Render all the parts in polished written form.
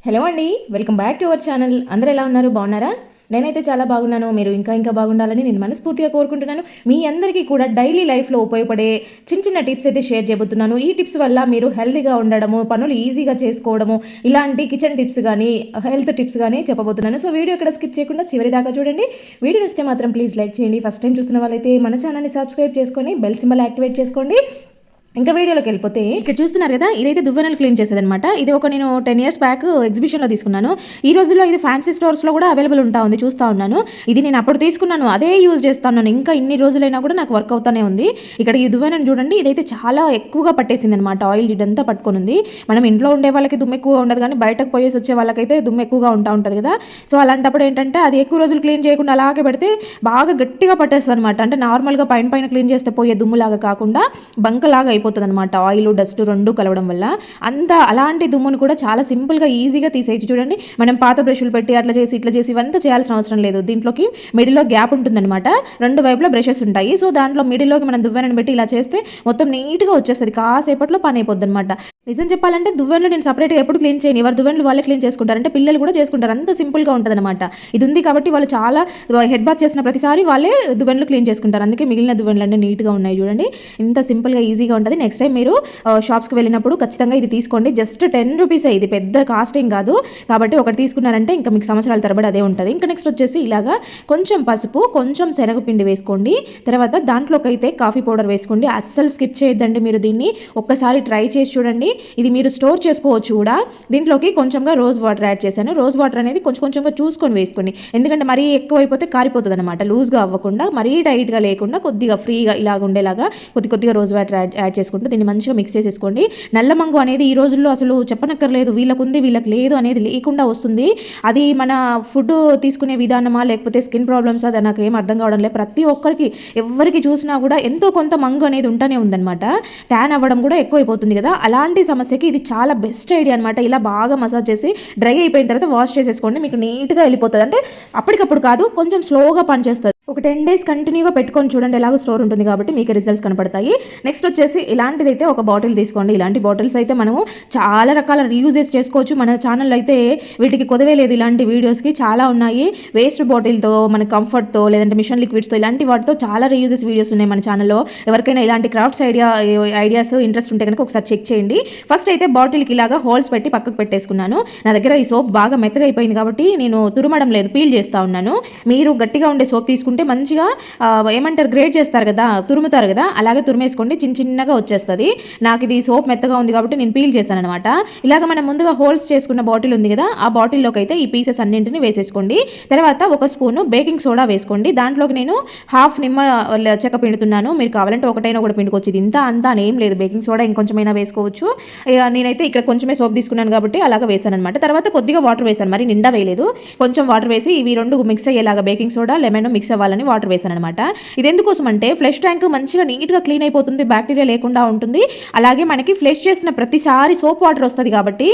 Hello అండి, welcome back to our channel. అందరూ ఎలా ఉన్నారు? బాగున్నారా? నేనైతే చాలా బాగున్నాను. మీరు ఇంకా బాగుండాలని నేను మనస్ఫూర్తిగా కోరుకుంటున్నాను. మీ అందరికీ కూడా డైలీ లైఫ్లో ఉపయోగపడే చిన్న చిన్న టిప్స్ అయితే షేర్ చేయబోతున్నాను. ఈ టిప్స్ వల్ల మీరు హెల్తీగా ఉండడము, పనులు ఈజీగా చేసుకోవడము, ఇలాంటి కిచెన్ టిప్స్ కానీ హెల్త్ టిప్స్ కానీ చెప్పబోతున్నాను. సో వీడియో ఇక్కడ స్కిప్ చేయకుండా చివరి దాకా చూడండి. వీడియో వస్తే మాత్రం ప్లీజ్ లైక్ చేయండి. ఫస్ట్ టైం చూస్తున్న వాళ్ళైతే మన ఛానల్ని సబ్స్క్రైబ్ చేసుకొని బెల్ సింబల్ యాక్టివేట్ చేసుకోండి. ఇంకా వీడియోలోకి వెళ్ళిపోతే ఇక్కడ చూస్తున్నారు కదా, ఇదైతే దువ్వెనలు క్లీన్ చేసేదనమాట. ఇది నేను 10 years బ్యాక్ ఎగ్జిబిషన్లో తీసుకున్నాను. ఈ రోజుల్లో ఇది ఫ్యాన్సీ స్టోర్స్లో కూడా అవైలబుల్ ఉంది, చూస్తూ ఉన్నాను. ఇది నేను అప్పుడు తీసుకున్నాను, అదే యూజ్ చేస్తాను. ఇంకా ఇన్ని రోజులైనా కూడా నాకు వర్క్ అవుతానే ఉంది. ఇక్కడ ఈ దువ్వెనను చూడండి, ఇదైతే చాలా ఎక్కువగా పట్టేసింది అనమాట. ఆయిల్ జిడ్డంతా పట్టుకొని ఉంది. మనం ఇంట్లో ఉండే వాళ్ళకి దుమ్ము ఎక్కువగా ఉండదు, కానీ బయటకు పోయేసి వచ్చే వాళ్ళకైతే దుమ్ము ఎక్కువగా ఉంటుంది కదా. సో అలాంటప్పుడు ఏంటంటే అది ఎక్కువ రోజులు క్లీన్ చేయకుండా అలాగే పెడితే బాగా గట్టిగా పట్టేస్తుంది అనమాట. అంటే నార్మల్గా పైన క్లీన్ చేస్తే పోయే దుమ్ములాగా కాకుండా బంకలాగా అయిపోతుంది అనమాట. ఆయిల్ డస్ట్ రెండు కలవడం వల్ల అలాంటి దుమ్మును కూడా చాలా సింపుల్గా ఈజీగా తీసేయచ్చు. చూడండి, మనం పాత బ్రష్లు పెట్టి అట్లా చేసి ఇట్లా చేసి ఇవంతా చేయాల్సిన అవసరం లేదు. దీంట్లోకి మిడిల్లో గ్యాప్ ఉంటుందన్నమాట, రెండు వైపులా బ్రషెస్ ఉంటాయి. సో దాంట్లో మిడిల్లోకి మనం దువ్వెనని పెట్టి ఇలా చేస్తే మొత్తం నీట్గా వచ్చేస్తుంది. కాసేపట్లో పని అయిపోద్ది అనమాట. నిజం చెప్పాలంటే దువ్వెనలు నేను సపరేట్గా ఎప్పుడు క్లీన్ చేయను. ఎవరు దువ్వెనలు వాళ్ళే క్లీన్ చేసుకుంటారు, అంటే పిల్లలు కూడా చేసుకుంటారు. అంత సింపుల్గా ఉంటుంది అనమాట. ఇది ఉంది కాబట్టి వాళ్ళు చాలా హెడ్ బాత్ చేసిన ప్రతిసారి వాళ్ళే దువ్వెనలు క్లీన్ చేసుకుంటారు. అందుకే మిగిలిన దువ్వెనలు అంటే నీట్గా ఉన్నాయి. చూడండి, ఇంత సింపుల్గా ఈజీగా ఉంటుంది. నెక్స్ట్ టైం మీరు షాప్స్కి వెళ్ళినప్పుడు ఖచ్చితంగా ఇది తీసుకోండి. జస్ట్ 10 rupees, ఇది పెద్ద కాస్టింగ్ కాదు. కాబట్టి ఒకటి తీసుకున్నారంటే ఇంకా మీకు సంవత్సరాల తరబడి అదే ఉంటుంది. ఇంకా నెక్స్ట్ వచ్చేసి ఇలాగా కొంచెం పసుపు, కొంచెం శనగపిండి వేసుకోండి. తర్వాత దాంట్లోకి అయితే కాఫీ పౌడర్ వేసుకోండి. అస్సలు స్కిప్ చేయొద్దండి. మీరు దీన్ని ఒక్కసారి ట్రై చేసి చూడండి. ఇది మీరు స్టోర్ చేసుకోవచ్చు కూడా. దీంట్లోకి కొంచెంగా రోజ్ వాటర్ యాడ్ చేశాను. రోజ్ వాటర్ అనేది కొంచెంగా చూసుకొని వేసుకోండి, ఎందుకంటే మరీ ఎక్కువ అయిపోతే కారిపోతుంది అనమాట. లూజ్గా అవ్వకుండా, మరీ టైట్గా లేకుండా కొద్దిగా ఫ్రీగా ఇలాగ ఉండేలాగా కొద్దిగా రోజ్ వాటర్ యాడ్ చేసుకుంటూ దీన్ని మంచిగా మిక్స్ చేసేసుకోండి. నల్ల మంగు అనేది ఈ రోజుల్లో అసలు చెప్పనక్కర్లేదు, వీళ్ళకు ఉంది వీళ్ళకి లేదు అనేది లేకుండా వస్తుంది. అది మన ఫుడ్ తీసుకునే విధానమా లేకపోతే స్కిన్ ప్రాబ్లమ్స్, అది నాకు ఏం అర్థం కావడం లేదు. ప్రతి ఒక్కరికి ఎవరికి చూసినా కూడా ఎంతో కొంత మంగు అనేది ఉంటూనే ఉందన్నమాట. ట్యాన్ అవ్వడం కూడా ఎక్కువైపోతుంది కదా. అలాంటి సమస్యకి ఇది చాలా బెస్ట్ ఐడియా అనమాట. ఇలా బాగా మసాజ్ చేసి డ్రై అయిపోయిన తర్వాత వాష్ చేసేసుకోండి. మీకు నీట్గా వెళ్ళిపోతుంది. అంటే అప్పటికప్పుడు కాదు, కొంచెం స్లోగా పనిచేస్తుంది. ఒక 10 days కంటిన్యూగా పెట్టుకొని చూడండి, ఎలాగో స్టోర్ ఉంటుంది కాబట్టి మీకు రిజల్ట్స్ కనపడతాయి. నెక్స్ట్ వచ్చేసి ఇలాంటిదైతే ఒక బాటిల్ తీసుకోండి. ఇలాంటి బాటిల్స్ అయితే మనము చాలా రకాల రీయూజెస్ చేసుకోవచ్చు. మన ఛానల్లో అయితే వీటికి కొదవే లేదు. ఇలాంటి వీడియోస్కి చాలా ఉన్నాయి. వేస్ట్ బాటిల్తో, మన కంఫర్ట్తో, లేదంటే మిషన్ లిక్విడ్స్తో, ఇలాంటి వాటితో చాలా రీయూజెస్ వీడియోస్ ఉన్నాయి మన ఛానల్లో. ఎవరికైనా ఇలాంటి క్రాఫ్ట్స్ ఐడియాస్ ఇంట్రెస్ట్ ఉంటే కనుక ఒకసారి చెక్ చేయండి. ఫస్ట్ అయితే బాటిల్కి ఇలాగా హోల్స్ పెట్టి పక్కకు పెట్టేసుకున్నాను. నా దగ్గర ఈ సోప్ బాగా మెత్తగా అయిపోయింది కాబట్టి నేను తురమడం లేదు, పీల్ చేస్తూ ఉన్నాను. మీరు గట్టిగా ఉండే సోప్ తీసుకుంటే మంచిగా ఏమంటారు, గ్రేడ్ చేస్తారు కదా, తురుముతారు కదా, అలాగే తురిమేసుకోండి. చిన్నగా వచ్చేస్తుంది. నాకు ఇది సోప్ మెత్తగా ఉంది కాబట్టి నేను పీల్ చేశాను అనమాట. ఇలాగ మనం ముందుగా హోల్స్ చేసుకున్న బాటిల్ ఉంది కదా, ఆ బాటిల్లోకి అయితే ఈ పీసెస్ అన్నింటిని వేసేసుకోండి. తర్వాత ఒక స్పూను బేకింగ్ సోడా వేసుకోండి. దాంట్లోకి నేను హాఫ్ నిమ్మ చెక్క పిండుతున్నాను. మీరు కావాలంటే ఒకటైనా కూడా పిండుకోవచ్చు. ఇది అంతా ఏం లేదు. బేకింగ్ సోడా ఇంకొంచెమైనా వేసుకోవచ్చు. నేనైతే ఇక్కడ కొంచెమే సోప్ తీసుకున్నాను కాబట్టి అలాగా వేసాను అనమాట. తర్వాత కొద్దిగా వాటర్ వేసాను, మరి నిండా వేయలేదు. కొంచెం వాటర్ వేసి ఇవి రెండు మిక్స్ అయ్యేలాగా బేకింగ్ సోడా లెమన్ మిక్స్ అవ్వాలని వాటర్ వేసాను అనమాట. ఇది ఎందుకోసం అంటే ఫ్లష్ ట్యాంక్ మంచిగా నీట్గా క్లీన్ అయిపోతుంది, బ్యాక్టీరియా లేకుండా ఉంటుంది. అలాగే మనకి ఫ్లష్ చేసిన ప్రతిసారి సోప్ వాటర్ వస్తుంది కాబట్టి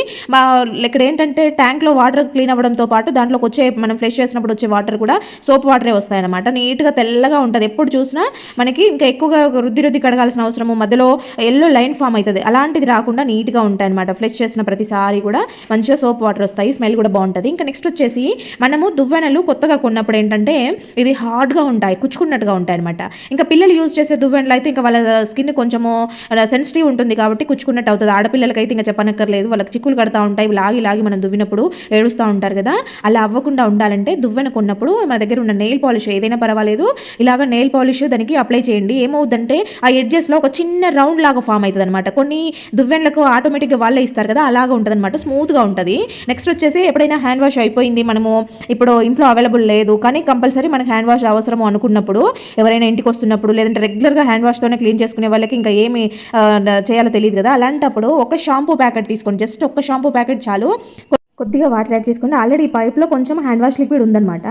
ఇక్కడ ఏంటంటే ట్యాంక్లో వాటర్ క్లీన్ అవ్వడంతో పాటు దాంట్లోకి వచ్చే మనం ఫ్లష్ చేసినప్పుడు వచ్చే వాటర్ కూడా సోప్ వాటరే వస్తాయన్నమాట. నీట్గా తెల్లగా ఉంటుంది. ఎప్పుడు చూసినా మనకి ఇంకా ఎక్కువగా రుద్ది కడగాల్సిన అవసరము, మధ్యలో ఎల్లో లైన్ ఫామ్ అవుతుంది, అలాంటిది రాకుండా నీట్గా ఉంటాయి అనమాట. ఫ్లష్ చేసిన ప్రతిసారి కూడా మంచిగా సోప్ వాటర్ వస్తాయి. స్మెల్ కూడా బాగుంటుంది. ఇంకా నెక్స్ట్ వచ్చేసి మనము దువ్వెనలు కొత్తగా కొన్నప్పుడు ఏంటంటే ఇవి హార్డ్గా ఉంటాయి, కుచ్చుకున్నట్టుగా ఉంటాయి అనమాట. ఇంకా పిల్లలు యూజ్ చేసే దువ్వెనలు అయితే ఇంకా వాళ్ళ స్కిన్ కొంచెము సెన్సిటివ్ ఉంటుంది కాబట్టి కుచ్చుకున్నట్టు అవుతుంది. ఆడపిల్లలకి అయితే ఇంకా చెప్పనక్కర్లేదు, వాళ్ళకి చిక్కులు కడతా ఉంటాయి. లాగి మనం దువ్వినప్పుడు ఏడుస్తూ ఉంటారు కదా. అలా అవ్వకుండా ఉండాలంటే దువ్వెన కొన్నప్పుడు మన దగ్గర ఉన్న నెయిల్ పాలిష్ ఏదైనా పర్వాలేదు, ఇలాగ నెయిల్ పాలిష్ దానికి అప్లై చేయండి. ఏమవుతుందంటే ఆ ఎడ్జెస్లో ఒక చిన్న రౌండ్ లాగా ఫామ్ అవుతుంది అనమాట. కొన్ని దువ్వెనలకు ఆటోమేటిక్గా వాళ్ళే ఇస్తారు కదా, అలాగా ఉంటుంది అనమాట. స్మూత్గా ఉంటుంది. నెక్స్ట్ వచ్చేసి ఎప్పుడైనా హ్యాండ్ వాష్ అయిపోయింది, మనము ఇప్పుడు ఇంట్లో అవైలబుల్ లేదు కానీ కంపల్సరీ మనకి హ్యాండ్ వాష్ అవసరం అనుకున్నప్పుడు, ఎవరైనా ఇంటికి వస్తున్నప్పుడు, లేదంటే రెగ్యులర్గా హ్యాండ్ వాష్తోనే క్లీన్ చేసుకునే వాళ్ళకి ఇంకా ఏమి చేయాలో తెలియదు కదా, అలాంటప్పుడు ఒక షాంపూ ప్యాకెట్ తీసుకోండి. జస్ట్ ఒక షాంపూ ప్యాకెట్ చాలు. కొద్దిగా వాటర్ యాడ్ చేసుకోండి. ఆల్రెడీ ఈ పైప్లో కొంచెం హ్యాండ్ వాష్ లిక్విడ్ ఉందన్నమాట.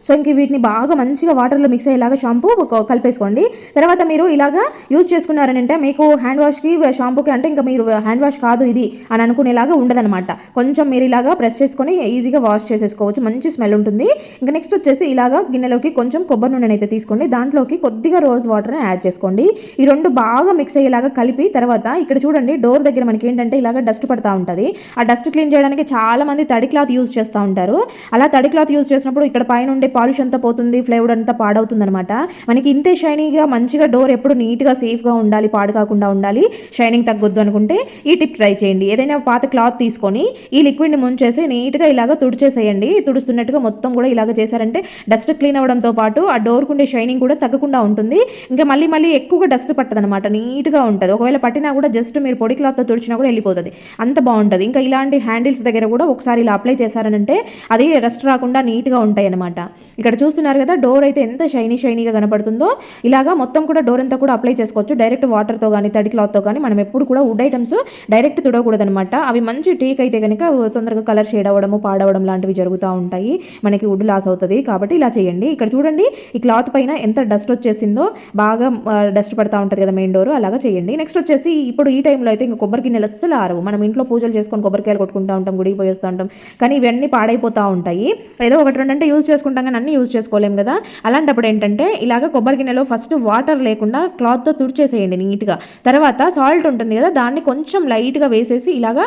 సో ఇంక వీటిని బాగా మంచిగా వాటర్లో మిక్స్ అయ్యేలాగా షాంపూ కలిపేసుకోండి. తర్వాత మీరు ఇలాగా యూజ్ చేసుకున్నారని అంటే మీకు హ్యాండ్ వాష్కి షాంపూకి అంటే ఇంకా మీరు హ్యాండ్ వాష్ కాదు ఇది అని అనుకునేలాగా ఉండదన్నమాట. కొంచెం మీరు ఇలాగా ప్రెస్ చేసుకొని ఈజీగా వాష్ చేసేసుకోవచ్చు. మంచి స్మెల్ ఉంటుంది. ఇంకా నెక్స్ట్ వచ్చేసి ఇలాగా గిన్నెలోకి కొంచెం కొబ్బరి నూనె అయితే తీసుకోండి. దాంట్లోకి కొద్దిగా రోజ్ వాటర్ని యాడ్ చేసుకోండి. ఈ రెండు బాగా మిక్స్ అయ్యేలాగా కలిపి తర్వాత ఇక్కడ చూడండి, డోర్ దగ్గర మనకి ఏంటంటే ఇలాగా డస్ట్ పడతా ఉంటుంది. ఆ డస్ట్ క్లీన్ చేయడానికి చాలా చాలామంది తడి క్లాత్ యూజ్ చేస్తూ ఉంటారు. అలా తడి క్లాత్ యూజ్ చేసినప్పుడు ఇక్కడ పైన ఉండే పాలిష్ అంతా పోతుంది, ఫ్లేవర్ అంతా పాడవుతుంది అనమాట. మనకి ఇంతే షైనీగా మంచిగా డోర్ ఎప్పుడు నీట్గా సేఫ్గా ఉండాలి, పాడు కాకుండా ఉండాలి, షైనింగ్ తగ్గొద్దు అనుకుంటే ఈ టిప్ ట్రై చేయండి. ఏదైనా పాత క్లాత్ తీసుకొని ఈ లిక్విడ్ని ముంచేసి నీట్గా ఇలాగ తుడిచేసేయండి. తుడుస్తున్నట్టుగా మొత్తం కూడా ఇలాగ చేశారంటే డస్ట్ క్లీన్ అవ్వడంతో పాటు ఆ డోర్కు ఉండే షైనింగ్ కూడా తగ్గకుండా ఉంటుంది. ఇంకా మళ్ళీ మళ్ళీ ఎక్కువగా డస్ట్ పట్టదనమాట, నీట్గా ఉంటుంది. ఒకవేళ పట్టినా కూడా జస్ట్ మీరు పొడి క్లాత్తో తుడిచినా కూడా వెళ్ళిపోతుంది, అంత బాగుంటుంది. ఇంకా ఇలాంటి హ్యాండిల్స్ దగ్గర కూడా ఒకసారి ఇలా అప్లై చేశారనంటే అది డస్ట్ రాకుండా నీట్గా ఉంటాయి అనమాట. ఇక్కడ చూస్తున్నారు కదా డోర్ అయితే ఎంత షైనీగా కనపడుతుందో. ఇలాగా మొత్తం కూడా డోర్ అంతా కూడా అప్లై చేసుకోవచ్చు. డైరెక్ట్ వాటర్తో కానీ తడి క్లాత్తో కానీ మనం ఎప్పుడు కూడా వుడ్ ఐటమ్స్ డైరెక్ట్ తుడవకూడదు అనమాట. అవి మంచి టేక్ అయితే కనుక తొందరగా కలర్ షేడ్ అవ్వడము, పాడవడం లాంటివి జరుగుతూ ఉంటాయి, మనకి వుడ్ లాస్ అవుతుంది. కాబట్టి ఇలా చేయండి. ఇక్కడ చూడండి ఈ క్లాత్ పైన ఎంత డస్ట్ వచ్చేసిందో, బాగా డస్ట్ పడతా ఉంటుంది కదా మెయిన్ డోర్, అలాగా చేయండి. నెక్స్ట్ వచ్చేసి ఇప్పుడు ఈ టైంలో అయితే ఇంకా కొబ్బరి గిన్నెలు అస్సలు ఆరవు. మనం ఇంట్లో పూజలు చేసుకొని కొబ్బరికాయలు కొట్టుకుంటూ ఉంటాం, గుడికి పోయి వస్తూ ఉంటాం, కానీ ఇవన్నీ పాడైపోతూ ఉంటాయి. ఏదో ఒకటి రెండు అంటే యూజ్ చేసుకుంటాం కానీ అన్నీ యూజ్ చేసుకోలేం కదా. అలాంటప్పుడు ఏంటంటే ఇలాగ కొబ్బరి గిన్నెలో ఫస్ట్ వాటర్ లేకుండా క్లాత్తో తుడిచేసేయండి నీట్గా. తర్వాత సాల్ట్ ఉంటుంది కదా, దాన్ని కొంచెం లైట్గా వేసేసి ఇలాగా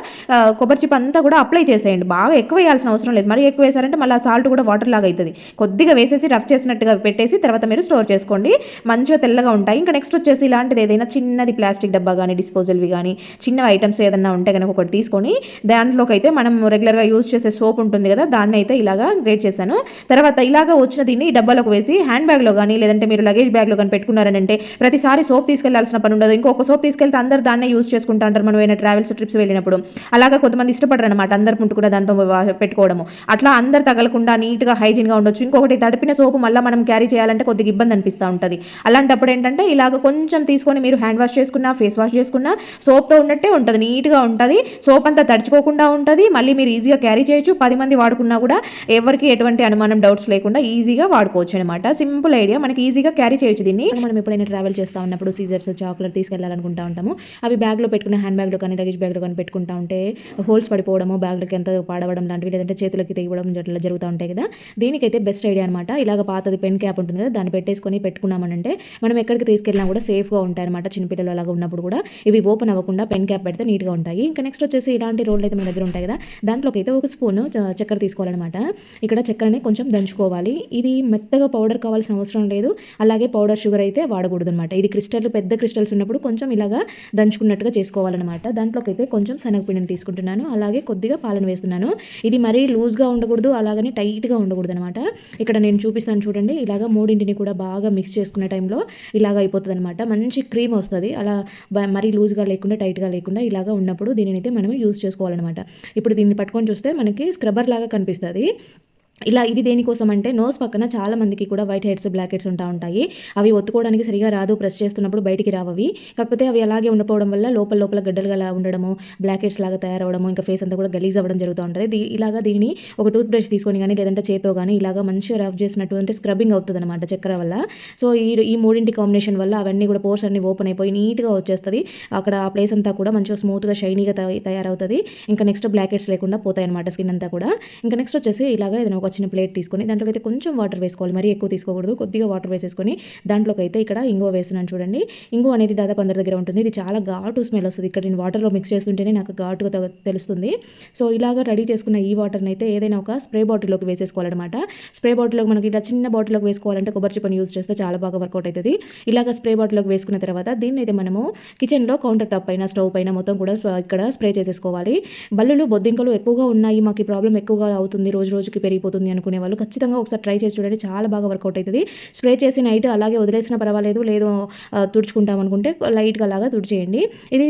కొబ్బరి చిప్ అంతా కూడా అప్లై చేసేయండి. బాగా ఎక్కువ వేయాల్సిన అవసరం లేదు, మరి ఎక్కువ వేసారంటే మళ్ళీ ఆ సాల్ట్ కూడా వాటర్ లాగా అవుతుంది. కొద్దిగా వేసేసి రఫ్ చేసినట్టుగా పెట్టేసి తర్వాత మీరు స్టోర్ చేసుకోండి, మంచిగా తెల్లగా ఉంటాయి. ఇంకా నెక్స్ట్ వచ్చేసి ఇలాంటిది ఏదైనా చిన్నది ప్లాస్టిక్ డబ్బా కానీ డిస్పోజల్వి కానీ చిన్న ఐటమ్స్ ఏదైనా ఉంటే కనుక ఒకటి తీసుకొని దాంట్లోకి అయితే మనం రెగ్యులర్గా యూజ్ చేసే సోప్ ఉంటుంది కదా, దాన్ని అయితే ఇలాగా గ్రేట్ చేశాను. తర్వాత ఇలాగా వచ్చిన దీన్ని డబ్బాలోకి వేసి హ్యాండ్ బ్యాగ్లో కానీ లేదంటే మీరు లగేజ్ బ్యాగ్లో కానీ పెట్టుకున్నారంటే ప్రతిసారి సోప్ తీసుకెళ్లాల్సిన పని ఉండదు. ఇంకొక సోప్ తీసుకెళ్తే అందరు దాన్నే యూజ్ చేసుకుంటా అంటారు మనం ఏమైనా ట్రావెల్స్ ట్రిప్స్ వెళ్ళినప్పుడు. అలాగా కొంతమంది ఇష్టపడరు అనమాట అందరు ముట్టుకున్న దాంతో పెట్టుకోవడము. అట్లా అందరు తగలకుండా నీట్గా హైజీన్గా ఉండొచ్చు. ఇంకొకటి తడిపిన సోపు మళ్ళీ మనం క్యారీ చేయాలంటే కొద్దిగా ఇబ్బంది అనిపిస్తూ ఉంటుంది. అలాంటప్పుడు ఏంటంటే ఇలాగ కొంచెం తీసుకొని మీరు హ్యాండ్ వాష్ చేసుకున్నా, ఫేస్ వాష్ చేసుకున్నా సోప్తో ఉన్నట్టే ఉంటుంది, నీట్గా ఉంటుంది. సోప్ అంతా తడిచిపోకుండా ఉంటుంది, మళ్ళీ మీరు ఈజీగా క్యారీ చేయొచ్చు. 10 మంది వాడుకున్నా కూడా ఎవరికి ఎటువంటి అనుమానం, డౌట్స్ లేకుండా ఈజీగా వాడుకోవచ్చు అనమాట. సింపుల్ ఐడియా, మనకి ఈజీగా క్యారీ చేయొచ్చు దీన్ని. మనం ఎప్పుడైనా ట్రావెల్ చేస్తూ ఉన్నప్పుడు సీజర్స్, చాక్లెట్ తీసుకెళ్ళాలనుకుంటా ఉంటాము. అవి బ్యాగ్లో పెట్టుకున్న హ్యాండ్ బ్యాగ్లో కానీ లగేజ్ బ్యాగ్లో కానీ పెట్టుకుంటా ఉంటే హోల్స్ పడిపోవడము, బ్యాగ్లకి ఎంత పాడవడం లాంటివి లేదంటే చేతులకి తెగివ్వడం అట్లా జరుగుతూ ఉంటాయి కదా. దీనికైతే బెస్ట్ ఐడియా అనమాట. ఇలాగ పాతది పెన్ క్యాప్ ఉంటుంది కదా, దాన్ని పెట్టేసుకొని పెట్టుకున్నామనంటే మనం ఎక్కడికి తీసుకెళ్ళినా కూడా సేఫ్గా ఉంటాయి అనమాట. చిన్నపిల్లలు అలాగా ఉన్నప్పుడు కూడా ఇవి ఓపెన్ అవ్వకుండా పెన్ క్యాప్ పెడితే నీట్గా ఉంటాయి. ఇంకా నెక్స్ట్ వచ్చేసి ఇలాంటి రోళ్ళు అయితే మన దగ్గర ఉంటాయి కదా, దాంట్లోకి అయితే ఒక స్పూన్ చక్కెర తీసుకోవాలన్నమాట. ఇక్కడ చక్కెరని కొంచెం దంచుకోవాలి. ఇది మెత్తగా పౌడర్ కావాల్సిన అవసరం లేదు, అలాగే పౌడర్ షుగర్ అయితే వాడకూడదు అనమాట. ఇది పెద్ద క్రిస్టల్స్ ఉన్నప్పుడు కొంచెం ఇలాగా దంచుకున్నట్టుగా చేసుకోవాలన్నమాట. దాంట్లోకి అయితే కొంచెం శనగపిండిని తీసుకుంటున్నాను, అలాగే కొద్దిగా పాలను వేస్తున్నాను. ఇది మరీ లూజ్గా ఉండకూడదు, అలాగని టైట్గా ఉండకూడదు అనమాట. ఇక్కడ నేను చూపిస్తాను చూడండి. ఇలాగ మూడింటిని కూడా బాగా మిక్స్ చేసుకునే టైంలో ఇలాగ అయిపోతుంది అనమాట. మంచి క్రీమ్ వస్తుంది. అలా మరీ లూజ్గా లేకుండా టైట్గా లేకుండా ఇలాగ ఉన్నప్పుడు దీనిని అయితే మనం యూజ్ చేసుకోవాలన్నమాట. ఇప్పుడు దీన్ని పట్టుకొని చూస్తే మనకి స్క్రబ్బర్ లాగా కనిపిస్తుంది. ఇది దేనికోసం అంటే నోస్ పక్కన చాలా మందికి కూడా వైట్ హెడ్స్, బ్లాక్ హెడ్స్ ఉంటాయి. అవి ఒత్తుకోవడానికి సరిగా రాదు, ప్రెస్ చేస్తున్నప్పుడు బయటికి రావవి. కాకపోతే అవి అలాగే ఉండిపోవడం వల్ల లోపల గడ్డలుగా అలా ఉండడము, బ్లాక్ హెడ్స్ లాగా తయారవడము, ఇంకా ఫేస్ అంతా కూడా గలీజ్ అవ్వడం జరుగుతూ ఉంటుంది. దీన్ని ఒక టూత్ బ్రష్ తీసుకొని కానీ లేదంటే చేత్తో కానీ ఇలాగా మంచిగా రబ్ చేసినట్టు అంటే స్క్రబ్బింగ్ అవుతుంది అనమాట చక్కెర వల్ల. సో ఈ మూడింటి కాంబినేషన్ వల్ల అవన్నీ కూడా పోర్స్ అన్ని ఓపెన్ అయిపోయి నీట్గా వచ్చేస్తుంది. అక్కడ ఆ ప్లేస్ అంతా కూడా మంచిగా స్మూత్గా షైనీగా తయారవుతుంది. ఇంకా నెక్స్ట్ బ్లాక్ హెడ్స్ లేకుండా పోతాయి అనమాట స్కిన్ అంతా కూడా. ఇంకా నెక్స్ట్ వచ్చేసి ఇలాగా ఏదైనా ఒక చిన్న ప్లేట్ తీసుకొని దాంట్లోకి అయితే కొంచెం వాటర్ వేసుకోవాలి, మరీ ఎక్కువ తీసుకోకూడదు. కొద్దిగా వాటర్ వేసేసుకొని దాంట్లోకి అయితే ఇక్కడ ఇంగువ వేస్తున్నాను చూడండి. ఇంగువ అనేది దాదాపు అందరి దగ్గర ఉంటుంది. ఇది చాలా ఘాటు స్మెల్ వస్తుంది. ఇక్కడ నేను వాటర్లో మిక్స్ చేస్తుంటేనే నాకు ఘాటుగా తెలుస్తుంది. సో ఇలాగా రెడీ చేసుకున్న ఈ వాటర్ని అయితే ఏదైనా ఒక స్ప్రే బాటిల్లోకి వేసేసుకోవాలన్నమాట. స్ప్రే బాటిల్లోకి మనకి ఇలా చిన్న బాటిల్లోకి వేసుకోవాలంటే కొబ్బరి చిప్పని యూజ్ చేస్తే చాలా బాగా వర్కౌట్ అవుతుంది. ఇలాగ స్ప్రే బాటిల్లోకి వేసుకున్న తర్వాత దీన్ని అయితే మనము కిచెన్లో కౌంటర్ టాప్ పైన, స్టవ్ పైన మొత్తం కూడా ఇక్కడ స్ప్రే చేసేసుకోవాలి. బల్లులు, బొద్దింకలు ఎక్కువగా ఉన్నాయి, మాకు ఈ ప్రాబ్లం ఎక్కువగా అవుతుంది, రోజు రోజుకి పెరిగిపోతుంది అనుకునే వాళ్ళు ఖచ్చితంగా ఒకసారి ట్రై చేసి చూడండి, చాలా బాగా వర్కౌట్ అవుతుంది. స్ప్రే చేసి నైట్ అలాగే వదిలేసినా పర్వాలేదు, లేదు తుడుచుకుంటాం అనుకుంటే లైట్గా అలాగా తుడిచేయండి. ఇది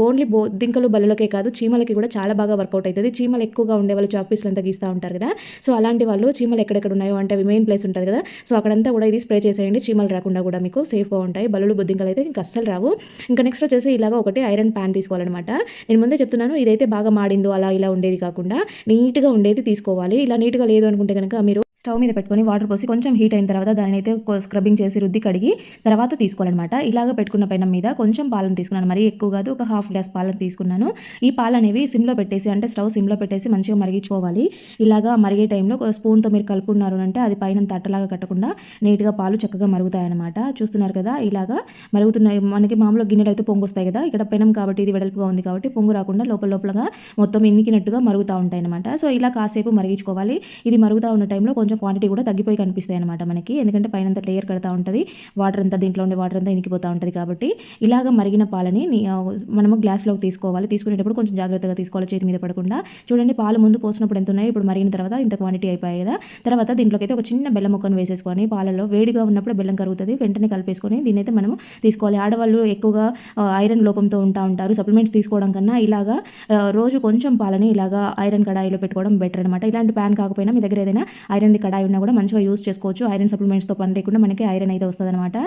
ఓన్లీ బొద్దింకలు, బల్లులకే కాదు చీమలకి కూడా చాలా బాగా వర్కౌట్ అవుతుంది. చీమలు ఎక్కువగా ఉండే వాళ్ళు చాక్ పీస్లు అంతా గీస్తూ ఉంటారు కదా, సో అలాంటి వాళ్ళు చీమలు ఎక్కడెక్కడ ఉన్నాయో అంటే అవి మెయిన్ ప్లేస్ ఉంటుంది కదా, సో అక్కడంతా కూడా ఇది స్ప్రే చేసేయండి. చీమలు రాకుండా కూడా మీకు సేఫ్గా ఉంటాయి. బల్లులు, బొద్దింకలు అయితే ఇంకా అస్సలు రావు. ఇంకా నెక్స్ట్ వచ్చేసి ఇలాగ ఒకటి ఐరన్ ప్యాన్ తీసుకోవాలన్నమాట. నేను ముందే చెప్తున్నాను, ఇదైతే బాగా మాడిందో అలా ఇలా ఉండేది కాకుండా నీట్గా ఉండేది తీసుకోవాలి. ఇలా నీట్గా లేదు అనుకుంటే కనుక మీరు స్టవ్ మీద పెట్టుకొని వాటర్ పోసి కొంచెం హీట్ అయిన తర్వాత దాన్ని అయితే స్క్రబ్బింగ్ చేసి రుద్ది కడిగి తర్వాత తీసుకోవాలన్నమాట. ఇలాగ పెట్టుకున్న పెనం మీద కొంచెం పాలను తీసుకున్నాను, మరీ ఎక్కువ కాదు, ఒక హాఫ్ గ్లాస్ పాలను తీసుకున్నాను. ఈ పాలు అనేవి సిమ్లో పెట్టేసి, అంటే స్టవ్ సిమ్లో పెట్టేసి మంచిగా మరిగించుకోవాలి. ఇలాగా మరిగే టైంలో ఒక స్పూన్తో మీరు కలుపుకున్నారు అంటే అది పైన తట్టలాగా కట్టకుండా నీట్గా పాలు చక్కగా మరుగుతాయన్నమాట. చూస్తున్నారు కదా, ఇలాగా మరుగుతున్నాయి. మనకి మామూలు గిన్నెలు అయితే పొంగు వస్తాయి కదా, ఇక్కడ పెనం కాబట్టి ఇది వెడల్పుగా ఉంది కాబట్టి పొంగు రాకుండా లోపలగా మొత్తం ఇనికినట్టుగా మరుగుతూ ఉంటాయి అనమాట. సో ఇలా కాసేపు మరిగించుకోవాలి. ఇది మరుగుతూ ఉన్న టైంలో కొంచెం క్వాంటిటీ కూడా తగ్గిపోయి కనిపిస్తాయి అనమాట మనకి, ఎందుకంటే పైన లేయర్ కడతా ఉంటుంది, వాటర్ అంతా దీంట్లో ఉండే వాటర్ అంతా ఇనికిపోతూ ఉంటుంది. కాబట్టి ఇలాగ మరిగిన పాలని మనము గ్లాస్లోకి తీసుకోవాలి. తీసుకునేటప్పుడు కొంచెం జాగ్రత్తగా తీసుకోవాలి, చేతి మీద పడకుండా. చూడండి, పాలు ముందు పోసినప్పుడు ఎంత ఉన్నాయి, ఇప్పుడు మరిగిన తర్వాత ఇంత క్వాంటిటీ అయిపోయాయి కదా. తర్వాత దీంట్లోకి అయితే ఒక చిన్న బెల్లం ముక్కను వేసేసుకొని, పాలలో వేడిగా ఉన్నప్పుడు బెల్లం కరుగుతుంది, వెంటనే కలిపేసుకొని దీన్ని అయితే మనము తీసుకోవాలి. ఆడవాళ్ళు ఎక్కువగా ఐరన్ లోపంతో ఉంటారు. సప్లిమెంట్స్ తీసుకోవడం కన్నా ఇలాగా రోజు కొంచెం పాలని ఇలాగా ఐరన్ కడాయిలో పెట్టుకోవడం బెటర్ అనమాట. ఇలాంటి ప్యాన్ కాకపోయినా మీ దగ్గర ఏదైనా ఐరన్ది కడాయి ఉన్నా కూడా మంచిగా యూజ్ చేసుకోవచ్చు. ఐరన్ సప్లిమెంట్స్తో పని లేకుండా మనకి ఐరన్ అయితే వస్తుంది అనమాట.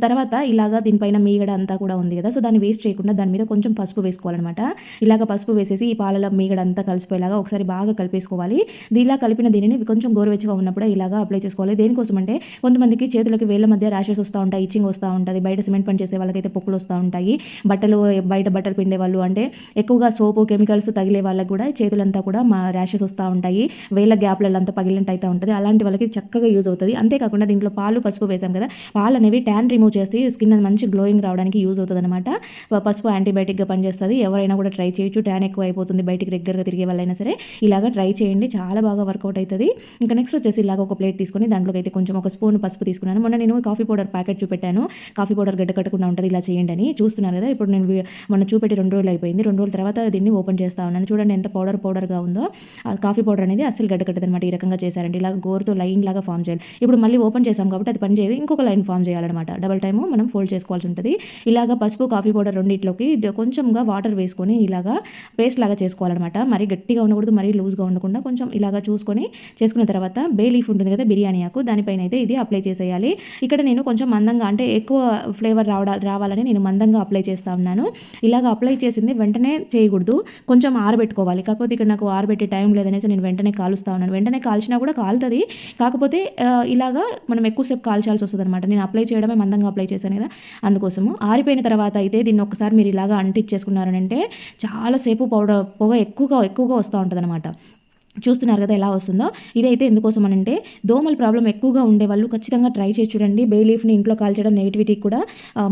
తర్వాత ఇలాగా దీనిపైన మీగడ అంతా కూడా ఉంది కదా, సో దాన్ని వేస్ట్ చేయకుండా దాని మీద కొంచెం పసుపు వేసుకోవాలన్నమాట. ఇలాగ పసుపు వేసేసి ఈ పాలలో మీగడ అంతా కలిసిపోయేలాగా ఒకసారి బాగా కలిపేసుకోవాలి. ఇలా కలిపిన దీనిని కొంచెం గోరువెచ్చగా ఉన్నప్పుడు ఇలాగా అప్లై చేసుకోవాలి. దేనికోసం అంటే కొంతమందికి చేతులకి వేళ్ళ మధ్య ర్యాషెస్ వస్తూ ఉంటాయి, ఇచ్చింగ్ వస్తూ ఉంటుంది. బయట సిమెంట్ పని చేసే వాళ్ళకైతే పొక్కులు వస్తూ ఉంటాయి. బయట బట్టలు పిండే వాళ్ళు, అంటే ఎక్కువగా సోపు కెమికల్స్ తగిలే వాళ్ళకి కూడా చేతులంతా కూడా ర్యాషెస్ వస్తూ ఉంటాయి, వేళ్ళ గ్యాప్లలో అంతా పగిలినట్టు అయితే ఉంటుంది. అలాంటి వాళ్ళకి చక్కగా యూజ్ అవుతుంది. అంతేకాకుండా దీంట్లో పాలు పసుపు వేసాం కదా, పాలు అనేవి ట్యాన్ రిమూవ్ చేసి స్కిన్ అది మంచి గ్లోయింగ్ రావడానికి యూజ్ అవుతుంది అనమాట. పసుపు యాంటీబయాటిక్గా పనిచేస్తుంది. ఎవరైనా కూడా ట్రై చేయొచ్చు. ట్యాన్ ఎక్కువ అయిపోతుంది బయటికి రెగ్యులర్గా తిరిగే వాళ్ళైనా సరే ఇలాగ ట్రై చేయండి, చాలా బాగా వర్కౌట్ అవుతుంది. ఇంకా నెక్స్ట్ వచ్చేసి ఇలాగ ఒక ప్లేట్ తీసుకొని దాంట్లోకి అయితే కొంచెం ఒక స్పూన్ పసుపు తీసుకున్నాను. మొన్న నేను కాఫీ పౌడర్ ప్యాకెట్ చూపెట్టాను, కాఫీ పౌడర్ గడ్డ కట్టకుండా ఉంటుంది, ఇలా చేయండి అని. చూస్తున్నారు కదా, ఇప్పుడు నేను మొన్న చూపెట్టి 2 రోజులు అయిపోయింది. 2 రోజుల తర్వాత దీన్ని ఓపెన్ చేస్తా ఉన్నాను. చూడండి ఎంత పౌడర్గా ఉందో. ఆ కాఫీ పౌడర్ అనేది అసలు గడ్డ కట్టదు అనమాట. ఈ రకంగా చేశారండి, ఇలా గోరుతో లైన్ లాగా ఫామ్ చేయాలి. ఇప్పుడు మళ్ళీ ఓపెన్ చేసాం కాబట్టి అది పని చేయదు, ఇంకొక లైన్ ఫామ్ చేయాలన్నమాట. డబల్ టైము మనం ఫోల్డ్ చేసుకోవాల్సి ఉంటుంది. ఇలాగ పసుపు కాఫీ పౌడర్ రెండింటిలోకి కొంచెంగా వాటర్ వేసుకొని ఇలాగా పేస్ట్ లాగా చేసుకోవాలన్నమాట. మరీ గట్టిగా ఉండకూడదు, మరీ లూజ్గా ఉండకుండా కొంచెం ఇలాగా చూసుకొని చేసుకున్న తర్వాత బే లీఫ్ ఉంటుంది కదా, బిర్యానీ ఆకు, దానిపైన అయితే ఇది అప్లై చేసేయాలి. ఇక్కడ నేను కొంచెం మందంగా, అంటే ఎక్కువ ఫ్లేవర్ రావాలని నేను మందంగా అప్లై చేస్తా ఉన్నాను. ఇలాగ అప్లై చేసింది వెంటనే చేయకూడదు, కొంచెం ఆరబెట్టుకోవాలి. కాకపోతే ఇక్కడ నాకు ఆరబెట్టే టైం లేదనేసి నేను వెంటనే కాలుస్తా ఉన్నాను. వెంటనే కాల్చినా కూడా కాలుతుంది, కాకపోతే ఇలాగా మనం ఎక్కువసేపు కాల్చాల్సి వస్తుంది అనమాట. నేను అప్లై చేయడమే మందంగా అప్లై చేశాను కదా, అందుకోసము. ఆరిపోయిన తర్వాత అయితే దీన్ని ఒకసారి మీరు ఇలాగా అంటించేసుకున్నారనంటే చాలాసేపు పొగ ఎక్కువగా వస్తూ ఉంటుంది అనమాట. చూస్తున్నారు కదా ఎలా వస్తుందో. ఇదైతే ఎందుకోసం అంటే దోమల ప్రాబ్లం ఎక్కువగా ఉండే వాళ్ళు ఖచ్చితంగా ట్రై చేసి చూడండి. బే లీఫ్ని ఇంట్లో కాల్చడం నెగిటివిటీకి కూడా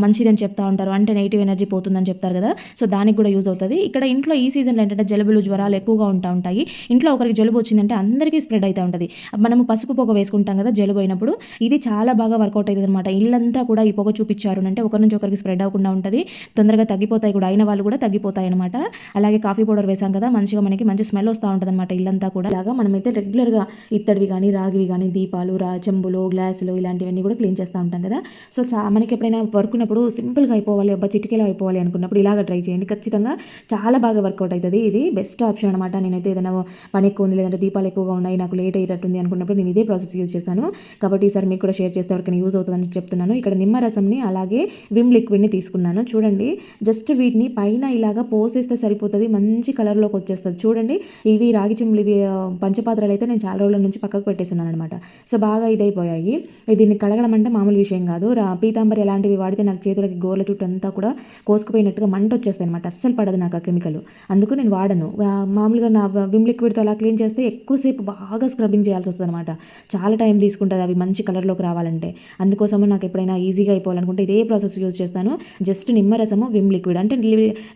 మంచిదని చెప్తా ఉంటారు, అంటే నెగిటివ్ ఎనర్జీ పోతుందని చెప్తారు కదా, సో దానికి కూడా యూజ్ అవుతుంది. ఇక్కడ ఇంట్లో ఈ సీజన్లో ఏంటంటే జలుబులు జ్వరాలు ఎక్కువగా ఉంటాయి. ఇంట్లో ఒకరికి జలుబు వచ్చిందంటే అందరికీ స్ప్రెడ్ అవుతూ ఉంటుంది. మనము పసుపు పొగ వేసుకుంటాం కదా జలుబు అయినప్పుడు, ఇది చాలా బాగా వర్కౌట్ అవుతుంది అనమాట. ఇల్లంతా కూడా ఈ పొగ చూపించారు అంటే ఒకరి నుంచి ఒకరికి స్ప్రెడ్ అవ్వకుండా ఉంటుంది, తొందరగా తగ్గిపోతాయి కూడా, అయిన వాళ్ళు కూడా తగ్గిపోతాయి అనమాట. అలాగే కాఫీ పౌడర్ వేసాం కదా, మంచిగా మనకి మంచి స్మెల్ వస్తూ ఉంటుంది అనమాట ఇల్లంతా కూడా. ఇలాగా మనమైతే రెగ్యులర్గా ఇత్తడివి కానీ రాగివి కానీ దీపాలు చెంబులు గ్లాసులు ఇలాంటివన్నీ కూడా క్లీన్ చేస్తూ ఉంటాం కదా. సో మనకి ఎప్పుడైనా వర్క్ ఉన్నప్పుడు సింపుల్గా అయిపోవాలి, చిటికెలో అయిపోవాలి అనుకున్నప్పుడు ఇలాగ ట్రై చేయండి, ఖచ్చితంగా చాలా బాగా వర్కౌట్ అవుతుంది. ఇది బెస్ట్ ఆప్షన్ అనమాట. నేనైతే ఏదైనా పని ఎక్కువ ఉంది, లేదంటే దీపాలు ఎక్కువగా ఉన్నాయి, నాకు లేట్ అయ్యేటట్టుంది అనుకున్నప్పుడు నేను ఇదే ప్రాసెస్ యూజ్ చేస్తాను. కాబట్టి ఈసారి మీకు కూడా షేర్ చేస్తే ఎవరికైనా యూజ్ అవుతుందని చెప్తున్నాను. ఇక్కడ నిమ్మరసంని అలాగే విమ్ లిక్విడ్ని తీసుకున్నాను. చూడండి, జస్ట్ వీటిని పైన ఇలాగా పోసేస్తే సరిపోతుంది, మంచి కలర్లోకి వచ్చేస్తుంది. చూడండి, ఇవి రాగి చెంబులు, ఇవి పంచపాత్రలు అయితే నేను చాలా రోజుల నుంచి పక్కకు పెట్టేస్తున్నాను అనమాట. సో బాగా ఇదైపోయాయి. దీన్ని కడగడం అంటే మామూలు విషయం కాదు. పీతాంబరి అలాంటివి వాడితే నాకు చేతులకి గోర్ల చుట్టూ అంతా కూడా కోసుకుపోయినట్టుగా మంట వచ్చేస్తాయి అనమాట. అస్సలు పడదు నాకు ఆ కెమికల్, అందుకు నేను వాడను. మామూలుగా నా విమ్ లిక్విడ్తో అలా క్లీన్ చేస్తే ఎక్కువసేపు బాగా స్క్రబ్బింగ్ చేయాల్సి వస్తుంది అనమాట. చాలా టైం తీసుకుంటుంది అవి మంచి కలర్లోకి రావాలంటే. అందుకోసము నాకు ఎప్పుడైనా ఈజీగా అయిపోవాలనుకుంటే ఇదే ప్రాసెస్ యూజ్ చేస్తాను. జస్ట్ నిమ్మరసము విమ్ లిక్విడ్, అంటే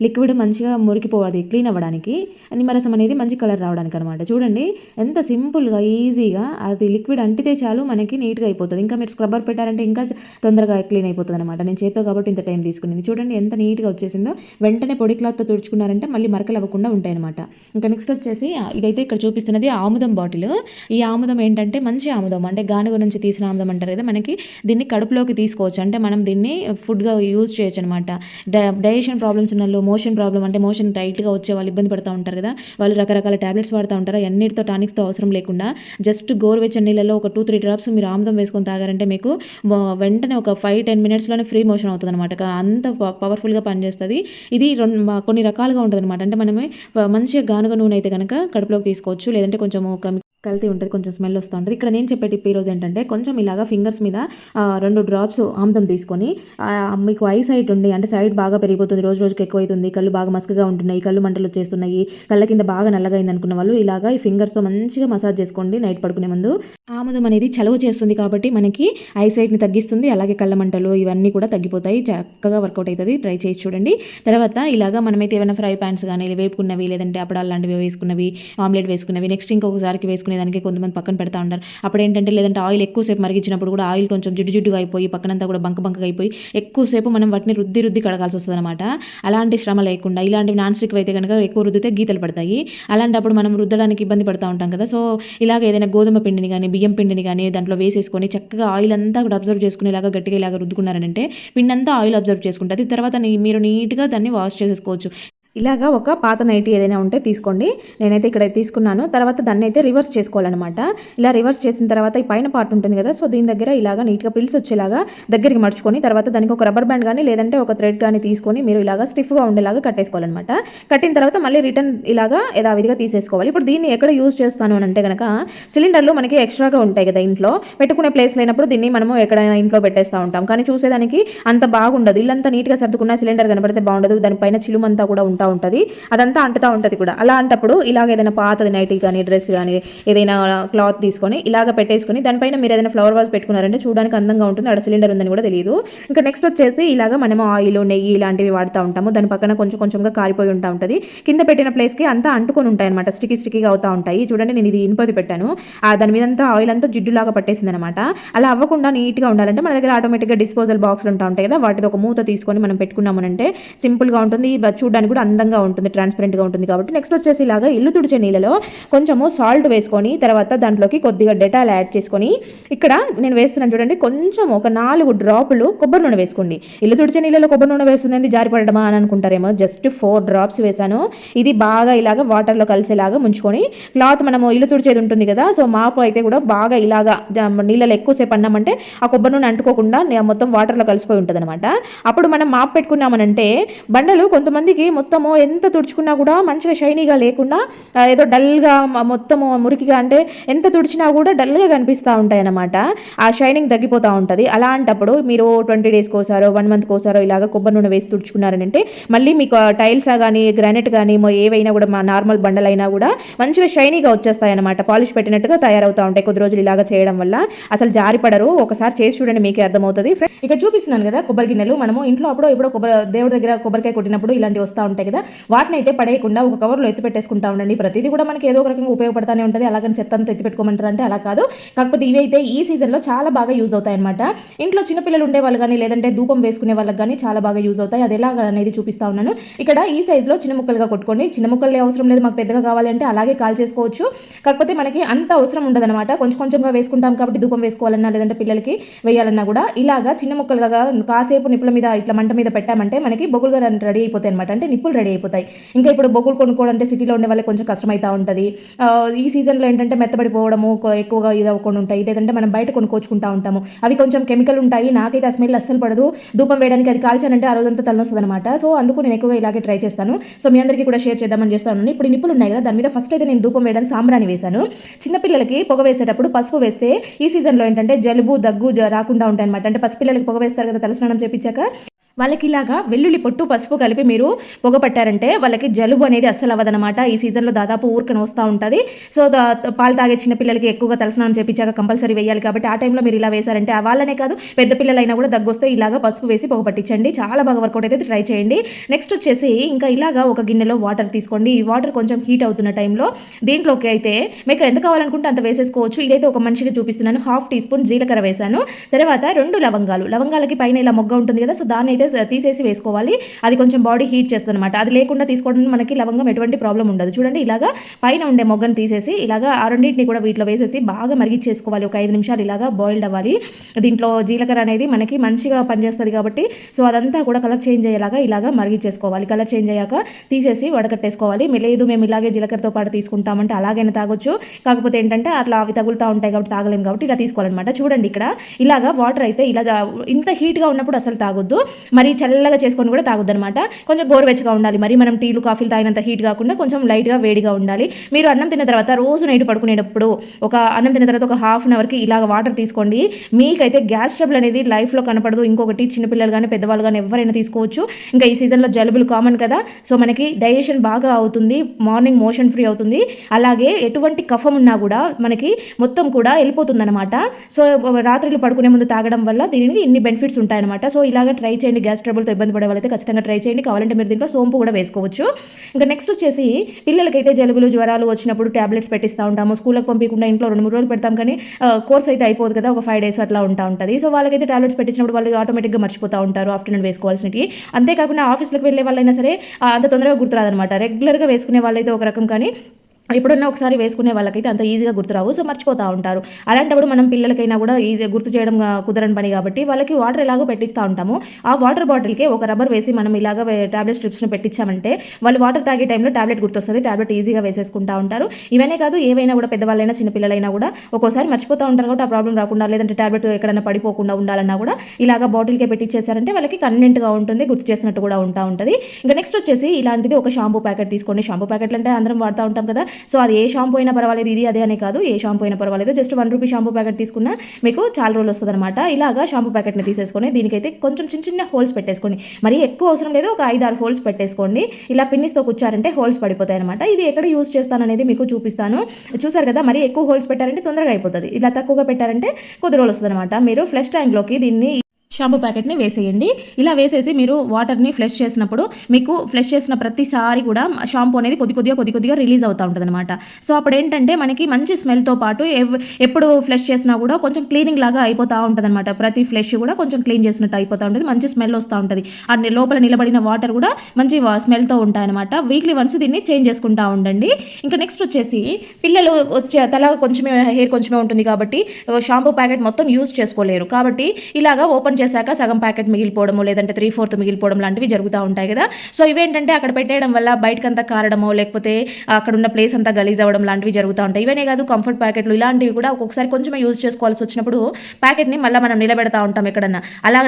లిక్విడ్ మంచిగా మురికిపోవాలి క్లీన్ అవ్వడానికి, నిమ్మరసం అనేది మంచి కలర్ రావడానికి అనమాట. చూడండి ఎంత సింపుల్గా ఈజీగా అది లిక్విడ్ అంటితే చాలు మనకి నీట్గా అయిపోతుంది. ఇంకా మీరు స్క్రబ్బర్ పెట్టారంటే ఇంకా తొందరగా క్లీన్ అయిపోతుంది అనమాట. నేను చేత్తో కాబట్టి ఇంత టైం తీసుకునేది. చూడండి ఎంత నీట్గా వచ్చేసిందో. వెంటనే పొడి క్లాత్తో తుడుచుకున్నారంటే మళ్ళీ మరకలు అవ్వకుండా ఉంటాయి అనమాట. ఇంకా నెక్స్ట్ వచ్చేసి ఇదైతే ఇక్కడ చూపిస్తున్నది ఆముదం బాటిల్. ఈ ఆముదం ఏంటంటే మంచి ఆముదం, అంటే గానుగ నుంచి తీసిన ఆముదం అంటారు కదా, మనకి దీన్ని కడుపులోకి తీసుకోవచ్చు, అంటే మనం దీన్ని ఫుడ్గా యూజ్ చేయొచ్చు అనమాట. డైజెషన్ ప్రాబ్లమ్స్ ఉన్న వాళ్ళు, మోషన్ ప్రాబ్లం అంటే మోషన్ టైట్గా వచ్చే వాళ్ళు ఇబ్బంది పడుతూ ఉంటారు కదా, వాళ్ళు రకరకాల టాబ్లెట్స్ వాడుతూ ఉంటారు. అన్నిటితో టానిక్స్తో అవసరం లేకుండా జస్ట్ గోరువెచ్చని నీళ్ళలో ఒక 2-3 డ్రాప్స్ మీరు ఆముదం వేసుకొని తాగారంటే మీకు వెంటనే ఒక 5-10 మినిట్స్లోనే ఫ్రీ మోషన్ అవుతుంది అనమాట. అంత పవర్ఫుల్గా పనిచేస్తుంది. ఇది కొన్ని రకాలుగా ఉంటుంది అనమాట. అంటే మనమే మంచిగా గానుగ నూనె అయితే కనుక కడుపులోకి తీసుకోవచ్చు, లేదంటే కొంచెము కల్తీ ఉంటది. కొంచెం స్మెల్ వస్తా ఉంటది. ఇక్కడ నేను చెప్పే టిప్ ఈరోజు ఏంటంటే, కొంచెం ఇలాగా ఫింగర్స్ మీద 2 డ్రాప్స్ ఆముదం తీసుకొని మీకు ఐ సైట్ ఉండి అంటే సైట్ బాగా పెరిగిపోతుంది. రోజు రోజుకి ఎక్కువైతుంది. కళ్ళు బాగా మసకగా ఉంటున్నాయి. కళ్ళు మంటలొచ్చేస్తున్నాయి. కళ్ళ కింద బాగా నల్లగా అయిందనుకున్న వాళ్ళు ఇలాగా ఈ ఫింగర్స్‌తో మంచిగా మసాజ్ చేసుకోండి నైట్ పడుకునే ముందు. ఆముదం అనేది చలువ చేస్తుంది కాబట్టి మనకి ఐ సైట్‌ని తగ్గిస్తుంది. అలాగే కళ్ళ మంటలు ఇవన్నీ కూడా తగ్గిపోతాయి. చక్కగా వర్కౌట్ అయితది. ట్రై చేసి చూడండి. తర్వాత ఇలాగా మనమైతే ఏమైనా ఫ్రై పాన్స్ గానీ వేపుకున్నవి లేదంటే అప్పడాలు లాంటివి వేసుకున్నవి, ఆమ్లెట్ వేసుకున్నవి నెక్స్ట్ ఇంకొకసారికి వేసుకునేదానికి కొంతమంది పక్కన పెడతా ఉంటారు. అప్పుడేంటంటే లేదంటే ఆయిల్ ఎక్కువసేపు మరిగించినప్పుడు కూడా ఆయిల్ కొంచెం జిడ్డుగా అయిపోయి పక్కనంతా కూడా బంకగా అయిపోయి ఎక్కువసేపు మనం వాటిని రుద్ది కడగాల్సి వస్తుందన్నమాట. అలాంటి శ్రమ లేకుండా ఇలాంటివి నాన్ స్టిక్ అయితే కనుక ఎక్కువ రుద్దితే గీతలు పడతాయి. అలాంటప్పుడు మనం రుద్దడానికి ఇబ్బంది పడతా ఉంటాం కదా. సో ఇలాగ ఏదైనా గోధుమ పిండిని కానీ బియ్యం పిండిని కానీ దాంట్లో వేసేసుకొని చక్కగా ఆయిల్ అంతా కూడా అబ్జర్వ్ చేసుకుని ఇలాగా గట్టిగా ఇలాగ రుద్దుకున్నారంటే పిండి అంతా ఆయిల్ అబ్జర్వ్ చేసుకుంటుంది. తర్వాత మీరు నీట్గా దాన్ని వాష్ చేసేసుకోవచ్చు. ఇలాగా ఒక పాత నైటీ ఏదైనా ఉంటే తీసుకోండి. నేనైతే ఇక్కడ తీసుకున్నాను. తర్వాత దాన్ని అయితే రివర్స్ చేసుకోవాలన్నమాట. ఇలా రివర్స్ చేసిన తర్వాత ఈ పైన పార్ట్ ఉంటుంది కదా, సో దీని దగ్గర ఇలాగా నీట్గా పిల్స్ వచ్చేలాగా దగ్గరికి మడుచుకొని తర్వాత దానికి ఒక రబ్బర్ బ్యాండ్ కానీ లేదంటే ఒక థ్రెడ్ కానీ తీసుకొని మీరు ఇలాగా స్టిఫ్గా ఉండేలాగా కట్టేసుకోవాలన్నమాట. కట్టిన తర్వాత మళ్ళీ రిటర్న్ ఇలాగా యథావిధిగా తీసేసుకోవాలి. ఇప్పుడు దీన్ని ఎక్కడ యూజ్ చేస్తాను అని అంటే కనుక సిలిండర్లు మనకి ఎక్స్ట్రాగా ఉంటాయి కదా ఇంట్లో పెట్టుకునే ప్లేస్ లేనప్పుడు దీన్ని మనము ఎక్కడైనా ఇంట్లో పెట్టేస్తూ ఉంటాం. కానీ చూసేదానికి అంత బాగుండదు. ఇల్లంతా నీట్గా సర్దుకున్న సిలిండర్ కనబడితే బాగుండదు. దానిపైన చిలుమంతా కూడా ఉంటుంది. అదంతా అంటుతా ఉంటుంది కూడా. అలాంటప్పుడు ఇలాగ ఏదైనా పాతది నైటీ కానీ డ్రెస్ కానీ ఏదైనా క్లాత్ తీసుకొని ఇలాగ పెట్టేసుకొని దానిపైన మీరు ఏదైనా ఫ్లవర్ వాజ్ పెట్టుకున్నారంటే చూడడానికి అందంగా ఉంటుంది. అక్కడ సిలిండర్ ఉందని కూడా తెలియదు. ఇంకా నెక్స్ట్ వచ్చేసి ఇలాగ మనము ఆయిల్ నెయ్యి ఇలాంటివి వాడుతూ ఉంటాము. దాని పక్కన కొంచెంగా కారిపోయి ఉంటుంది. కింద పెట్టిన ప్లేస్కి అంతా అంటుకొని ఉంటాయి అనమాట. స్టిక్కీగా అవుతా ఉంటాయి. చూడండి నేను ఇది ఇనుపది పెట్టాను. దాని మీద అంతా ఆయిల్ అంతా జిడ్డులాగా పట్టేసింది అనమాట. అలా అవ్వకుండా నీట్గా ఉండాలంటే మన దగ్గర ఆటోమేటిక్గా డిస్పోజల్ బాక్స్లు ఉంటాయి కదా, వాటితో ఒక మూత తీసుకొని మనం పెట్టుకున్నామనంటే సింపుల్గా ఉంటుంది. చూడడానికి కూడా అందంగా ఉంటుంది, ట్రాన్స్పరెంట్గా ఉంటుంది. కాబట్టి నెక్స్ట్ వచ్చేసి ఇలాగా ఇల్లు తుడిచే నీళ్ళలో కొంచెము సాల్ట్ వేసుకొని తర్వాత దాంట్లోకి కొద్దిగా డెటాల్ యాడ్ చేసుకొని ఇక్కడ నేను వేస్తున్నాను చూడండి, కొంచెం ఒక 4 డ్రాపులు కొబ్బరి నూనె వేసుకోండి. ఇల్లు తుడిచే నీళ్ళలో కొబ్బరి నూనె వేస్తుంది జారి పడడమా అని అనుకుంటారేమో. జస్ట్ 4 డ్రాప్స్ వేసాను. ఇది బాగా ఇలాగా వాటర్లో కలిసేలాగా ముంచుకొని క్లాత్ మనము ఇల్లు తుడిచేది ఉంటుంది కదా, సో మాపు అయితే కూడా బాగా ఇలాగా నీళ్ళలో ఎక్కువసేపు అన్నామంటే ఆ కొబ్బరి నూనె అంటుకోకుండా మొత్తం వాటర్లో కలిసిపోయి ఉంటుంది అనమాట. అప్పుడు మనం మాపు పెట్టుకున్నామనంటే బండలు కొంతమందికి మొత్తము ఎంత తుడుచుకున్నా కూడా మంచిగా షైనీగా లేకుండా ఏదో డల్గా మొత్తము మురికిగా అంటే ఎంత తుడిచినా కూడా డల్గా కనిపిస్తూ ఉంటాయి అన్నమాట. ఆ షైనింగ్ తగ్గిపోతూ ఉంటుంది. అలాంటప్పుడు మీరు 20 డేస్కి ఒకసారో 1 మంత్కి ఒకసారో ఇలాగ కొబ్బరి నూనె వేసి తుడుచుకున్నారంటే మళ్ళీ మీకు టైల్స్ కానీ గ్రానైట్ కానీ ఏవైనా కూడా మా నార్మల్ బండలైనా కూడా మంచిగా షైనీగా వచ్చేస్తాయి అన్నమాట. పాలిష్ పెట్టినట్టుగా తయారవుతూ ఉంటాయి కొద్ది రోజులు ఇలాగ చేయడం వల్ల. అసలు జారిపడరు. ఒకసారి చేసి చూడండి, మీకే అర్థమవుతుంది. ఇక్కడ చూపిస్తున్నాను కదా కొబ్బరి గిన్నెలు. మనము ఇంట్లో అప్పుడో ఎప్పుడో దేవుడి దగ్గర కొబ్బరికాయ కొట్టినప్పుడు ఇలాంటివి వస్తూ ఉంటాయి కదా, వాటిని అయితే పడేయకుండా ఒక కవర్లో ఎత్తి పెట్టేసుకుంటా ఉండండి. ప్రతిదీ కూడా మనకి ఏదో ఒక రకంగా ఉపయోగపడతానే ఉంటుంది. అలాగని చెత్త అంతా ఎత్తి పెట్టుకోమంటారు అంటే అలా కాదు. కాకపోతే ఇవి అయితే ఈ సీజన్లో చాలా బాగా యూజ్ అవుతాయి అనమాట. ఇంట్లో చిన్నపిల్లలు ఉండే వాళ్ళు కానీ లేదంటే ధూపం వేసుకునే వాళ్ళకి కానీ చాలా బాగా యూజ్ అవుతాయి. అది ఎలా అనేది చూపిస్తా ఉన్నాను. ఇక్కడ ఈ సైజులో చిన్న ముక్కలుగా కొట్టుకోండి. చిన్న ముక్కలు అవసరం లేదు, మాకు పెద్దగా కావాలి అంటే అలాగే కాల్ చేసుకోవచ్చు. కాకపోతే మనకి అంత అవసరం ఉండదన్నమాట. కొంచెంగా వేసుకుంటాం కాబట్టి ధూపం వేసుకోవాలన్నా లేదంటే పిల్లలకి వేయాలన్నా కూడా ఇలాగా చిన్న ముక్కలుగా కాసేపు నిప్పుల మీద ఇట్లా మంట మీద పెట్టామంటే మనకి బొగ్గులుగా రెడీ అయిపోతాయి అనమాట. అంటే నిప్పులు రెడీ అయిపోతాయి. ఇంకా ఇప్పుడు బొగ్గులు కొనుక్కోవాలంటే సిటీలో ఉండే వాళ్ళకి కొంచెం కష్టమైతా ఉంటుంది. ఈ సీజన్లో ఏంటంటే మెత్తబడిపోవడము ఎక్కువగా ఇది అవ్వకుండా ఉంటాయి. లేదంటే మనం బయట కొనుక్కోచుకుంటా ఉంటాము. అవి కొంచెం కెమికల్ ఉంటాయి. నాకైతే ఆ స్మెల్ అస్సలు పడదు. ధూపం వేయడానికి అది కాల్చానంటే ఆ రోజంతా తలనొస్తుంది అనమాట. సో అందుకు నేను ఎక్కువగా ఇలాగే ట్రై చేస్తాను. సో మీ అందరికీ కూడా షేర్ చేద్దామని చేస్తాను. ఇప్పుడు నిప్పులు ఉన్నాయి కదా, దాని మీద ఫస్ట్ అయితే నేను ధూపం వేయడానికి సాంబ్రాణి వేశాను. చిన్నపిల్లలకి పొగ వేసేటప్పుడు పసుపు వేస్తే ఈ సీజన్లో ఏంటంటే జలుబు దగ్గు రాకుండా ఉంటాయి అనమాట. అంటే పసిపిల్లలకి పొగ వేస్తారు కదా తలస్నానం చేపించాక, వాళ్ళకి ఇలాగా వెల్లుల్లి పొట్టు పసుపు కలిపి మీరు పొగ పట్టారంటే వాళ్ళకి జలుబు అనేది అస్సలు అవ్వదనమాట. ఈ సీజన్లో దాదాపు ఊరికన వస్తూ ఉంటుంది. సో పాలు తాగే చిన్న పిల్లలకి ఎక్కువగా తలస్నానం చేపించాక కంపల్సరీ వేయాలి. కాబట్టి ఆ టైంలో మీరు ఇలా వేశారంటే వాళ్ళనే కాదు పెద్ద పిల్లలైనా కూడా దగ్గు వస్తే ఇలాగా పసుపు వేసి పొగ పట్టించండి. చాలా బాగా వర్కౌట్ అయితే ట్రై చేయండి. నెక్స్ట్ వచ్చేసి ఇంకా ఇలాగా ఒక గిన్నెలో వాటర్ తీసుకోండి. ఈ వాటర్ కొంచెం హీట్ అవుతున్న టైంలో దీంట్లోకి అయితే మీకు ఎంత కావాలనుకుంటే అంత వేసేసుకోవచ్చు. ఇదైతే ఒక మనిషిగా చూపిస్తున్నాను. 1/2 టీ స్పూన్ జీలకర్ర వేశాను. తర్వాత 2 లవంగాలకి పైన ఇలా మొగ్గ ఉంటుంది కదా, సో దాన్ని అయితే తీసేసి వేసుకోవాలి. అది కొంచెం బాడీ హీట్ చేస్తుంది అనమాట. అది లేకుండా తీసుకోవడం మనకి లవంగం ఎటువంటి ప్రాబ్లం ఉండదు. చూడండి ఇలాగా పైన ఉండే మొగ్గను తీసేసి ఇలాగా ఆ రెండింటిని కూడా వీటిలో వేసేసి బాగా మరిగిచ్చేసుకోవాలి. ఒక 5 నిమిషాలు ఇలాగా బాయిల్డ్ అవ్వాలి. దీంట్లో జీలకర్ర అనేది మనకి మంచిగా పనిచేస్తుంది కాబట్టి సో అదంతా కూడా కలర్ చేంజ్ అయ్యేలాగా ఇలాగా మరిగిచ్చేసుకోవాలి. కలర్ చేంజ్ అయ్యాక తీసేసి వడకట్టేసుకోవాలి. లేదు మేము ఇలాగే జీలకర్రతో పాటు తీసుకుంటామంటే అలాగైనా తాగొచ్చు. కాకపోతే ఏంటంటే అట్లా అవి తగులుతూ ఉంటాయి కాబట్టి తాగలేము కాబట్టి ఇలా తీసుకోవాలన్నమాట. చూడండి ఇక్కడ ఇలాగా వాటర్ అయితే ఇలా ఇంత హీట్గా ఉన్నప్పుడు అసలు తాగొద్దు. మరి చల్లగా చేసుకొని కూడా తాగొద్దనమాట. కొంచెం గోరువెచ్చగా ఉండాలి. మరి మనం టీలు కాఫీలు తాగినంత హీట్ కాకుండా కొంచెం లైట్గా వేడిగా ఉండాలి. మీరు అన్నం తిన్న తర్వాత రోజు నైట్ పడుకునేటప్పుడు అన్నం తిన్న తర్వాత ఒక హాఫ్ అన్ అవర్కి ఇలాగ వాటర్ తీసుకోండి. మీకైతే గ్యాస్ ట్రబుల్ అనేది లైఫ్లో కనపడదు. ఇంకొకటి చిన్నపిల్లలు కానీ పెద్దవాళ్ళు కానీ ఎవరైనా తీసుకోవచ్చు. ఇంకా ఈ సీజన్లో జలుబులు కామన్ కదా, సో మనకి డైజెషన్ బాగా అవుతుంది, మార్నింగ్ మోషన్ ఫ్రీ అవుతుంది. అలాగే ఎటువంటి కఫం ఉన్నా కూడా మనకి మొత్తం కూడా వెళ్ళిపోతుంది అనమాట. సో రాత్రులు పడుకునే ముందు తాగడం వల్ల దీనికి ఇన్ని బెనిఫిట్స్ ఉంటాయన్నమాట. సో ఇలాగ ట్రై చేయండి. గ్యాస్ ట్రబుల్తో ఇబ్బంది పడే వాళ్ళైతే ఖచ్చితంగా ట్రై చేయండి. కావాలంటే మీరు దీంట్లో సోంపు కూడా వేసుకోవచ్చు. ఇంకా నెక్స్ట్ వచ్చేసి పిల్లలకైతే జలుబులు జ్వరాలు వచ్చినప్పుడు టాబ్లెట్స్ పెట్టిస్తూ ఉంటాము. స్కూల్కి పంపించకుండా ఇంట్లో 2-3 రోజులు పెడతాం, కానీ కోర్స్ అయితే అయిపోదు కదా, ఒక 5 days అట్లా ఉంటుంది. సో వాళ్ళకైతే టాబ్లెట్స్ పెట్టించినప్పుడు వాళ్ళు ఆటోమేటిక్గా మర్చిపోతూ ఉంటారు ఆఫ్టర్నూన్ వేసుకోవాల్సినవి. అంతేకాకుండా ఆఫీస్లకు వెళ్ళే వాళ్ళైనా సరే అంత తొందరగా గుర్తురాదనమాట. రెగ్యులర్గా వేసుకునే వాళ్ళైతే ఒక రకం, కానీ ఎప్పుడన్నా ఒకసారి వేసుకునే వాళ్ళకైతే అంత ఈజీగా గుర్తురావు. సో మర్చిపోతూ ఉంటారు. అలాంటప్పుడు మనం పిల్లలకైనా కూడా ఈజీగా గుర్తు చేయడం కుదరని పని కాబట్టి వాళ్ళకి వాటర్ ఎలాగో పెట్టిస్తూ ఉంటాము. ఆ వాటర్ బాటిల్కి ఒక రబ్బర్ వేసి మనం ఇలాగ టాబ్లెట్ స్ట్రిప్స్ని పెట్టించామంటే వాళ్ళు వాటర్ తాగే టైంలో టాబ్లెట్ గుర్తొస్తుంది, టాబ్లెట్ ఈజీగా వేసేసుకుంటూ ఉంటారు. ఇవన్నీ కాదు, ఏవైనా కూడా పెద్దవాళ్ళైనా చిన్నపిల్లలైనా కూడా ఒక్కోసారి మర్చిపోతూ ఉంటారు కాబట్టి ఆ ప్రాబ్లం రాకుండా, లేదంటే టాబ్లెట్ ఎక్కడైనా పడిపోకుండా ఉండాలన్నా కూడా ఇలాగ బాటిల్కే పెట్టించేసారంటే వాళ్ళకి కన్వీనెంట్గా ఉంటుంది, గుర్తు చేసినట్టు కూడా ఉంటుంది. ఇంకా నెక్స్ట్ వచ్చేసి ఇలాంటిది ఒక షాంపూ ప్యాకెట్ తీసుకోండి. షాంపూ ప్యాకెట్లు అంటే అందరం వాడుతూ ఉంటాం కదా, సో అది ఏ షాంపూ అయినా పర్వాలేదు, ఇది అదే అనే కాదు, ఏ షాంపూ అయినా పర్వాలేదు. జస్ట్ 1 రూపీ షాంపూ ప్యాకెట్ తీసుకున్నా మీకు చాలా రోజులు వస్తుంది అనమాట. ఇలాగా షాంపూ ప్యాకెట్ని తీసేసుకొని దీనికైతే కొంచెం చిన్న చిన్న హోల్స్ పెట్టేసుకోండి. మరి ఎక్కువ అవసరం లేదు, ఒక 5-6 హోల్స్ పెట్టేసుకోండి. ఇలా పిన్నిస్తో కూర్చారంటే హోల్స్ పడిపోతాయి అనమాట. ఇది ఎక్కడ యూజ్ చేస్తాననేది మీకు చూపిస్తాను. చూసారు కదా, మరి ఎక్కువ హోల్స్ పెట్టారంటే తొందరగా అయిపోతుంది. ఇలా తక్కువగా పెట్టారంటే కొద్ది రోజులు వస్తుంది అనమాట. మీరు ఫ్లష్ ట్యాంక్లోకి దీన్ని షాంపూ ప్యాకెట్ని వేసేయండి. ఇలా వేసేసి మీరు వాటర్ని ఫ్లష్ చేసినప్పుడు మీకు ఫ్లష్ చేసిన ప్రతిసారి కూడా షాంపూ అనేది కొద్దిగా రిలీజ్ అవుతూ ఉంటుంది అనమాట. సో అప్పుడు ఏంటంటే మనకి మంచి స్మెల్తో పాటు ఎప్పుడు ఫ్లష్ చేసినా కూడా కొంచెం క్లీనింగ్ లాగా అయిపోతూ ఉంటుంది అనమాట. ప్రతి ఫ్లష్ కూడా కొంచెం క్లీన్ చేసినట్టు అయిపోతూ ఉంటుంది, మంచి స్మెల్ వస్తూ ఉంటుంది. ఆ లోపల నిలబడిన వాటర్ కూడా మంచి స్మెల్తో ఉంటాయన్నమాట. వీక్లీ వన్స్ దీన్ని చేంజ్ చేసుకుంటూ ఉండండి. ఇంకా నెక్స్ట్ వచ్చేసి పిల్లలు తల కొంచెమే, హెయిర్ కొంచెమే ఉంటుంది కాబట్టి షాంపూ ప్యాకెట్ మొత్తం యూజ్ చేసుకోలేరు. కాబట్టి ఇలాగా ఓపెన్ చేశాక సగం ప్యాకెట్ మిగిలిపోవడము, లేదంటే 3/4 మిగిలిపోవడం లాంటివి జరుగుతూ ఉంటాయి కదా. సో ఇవేంటంటే అక్కడ పెట్టేయడం వల్ల బయటకంతా కారడమో, లేకపోతే అక్కడ ఉన్న ప్లేస్ అంతా గలీజ్ అవ్వడం లాంటివి జరుగుతూ ఉంటాయి. ఇవనే కాదు, కంఫర్ట్ ప్యాకెట్లు ఇలాంటివి కూడా ఒక్కొక్కసారి కొంచెమే యూజ్ చేసుకోవాల్సి వచ్చినప్పుడు ప్యాకెట్ని మళ్ళీ మనం నిలబెడతా ఉంటాం ఎక్కడన్నా. అలా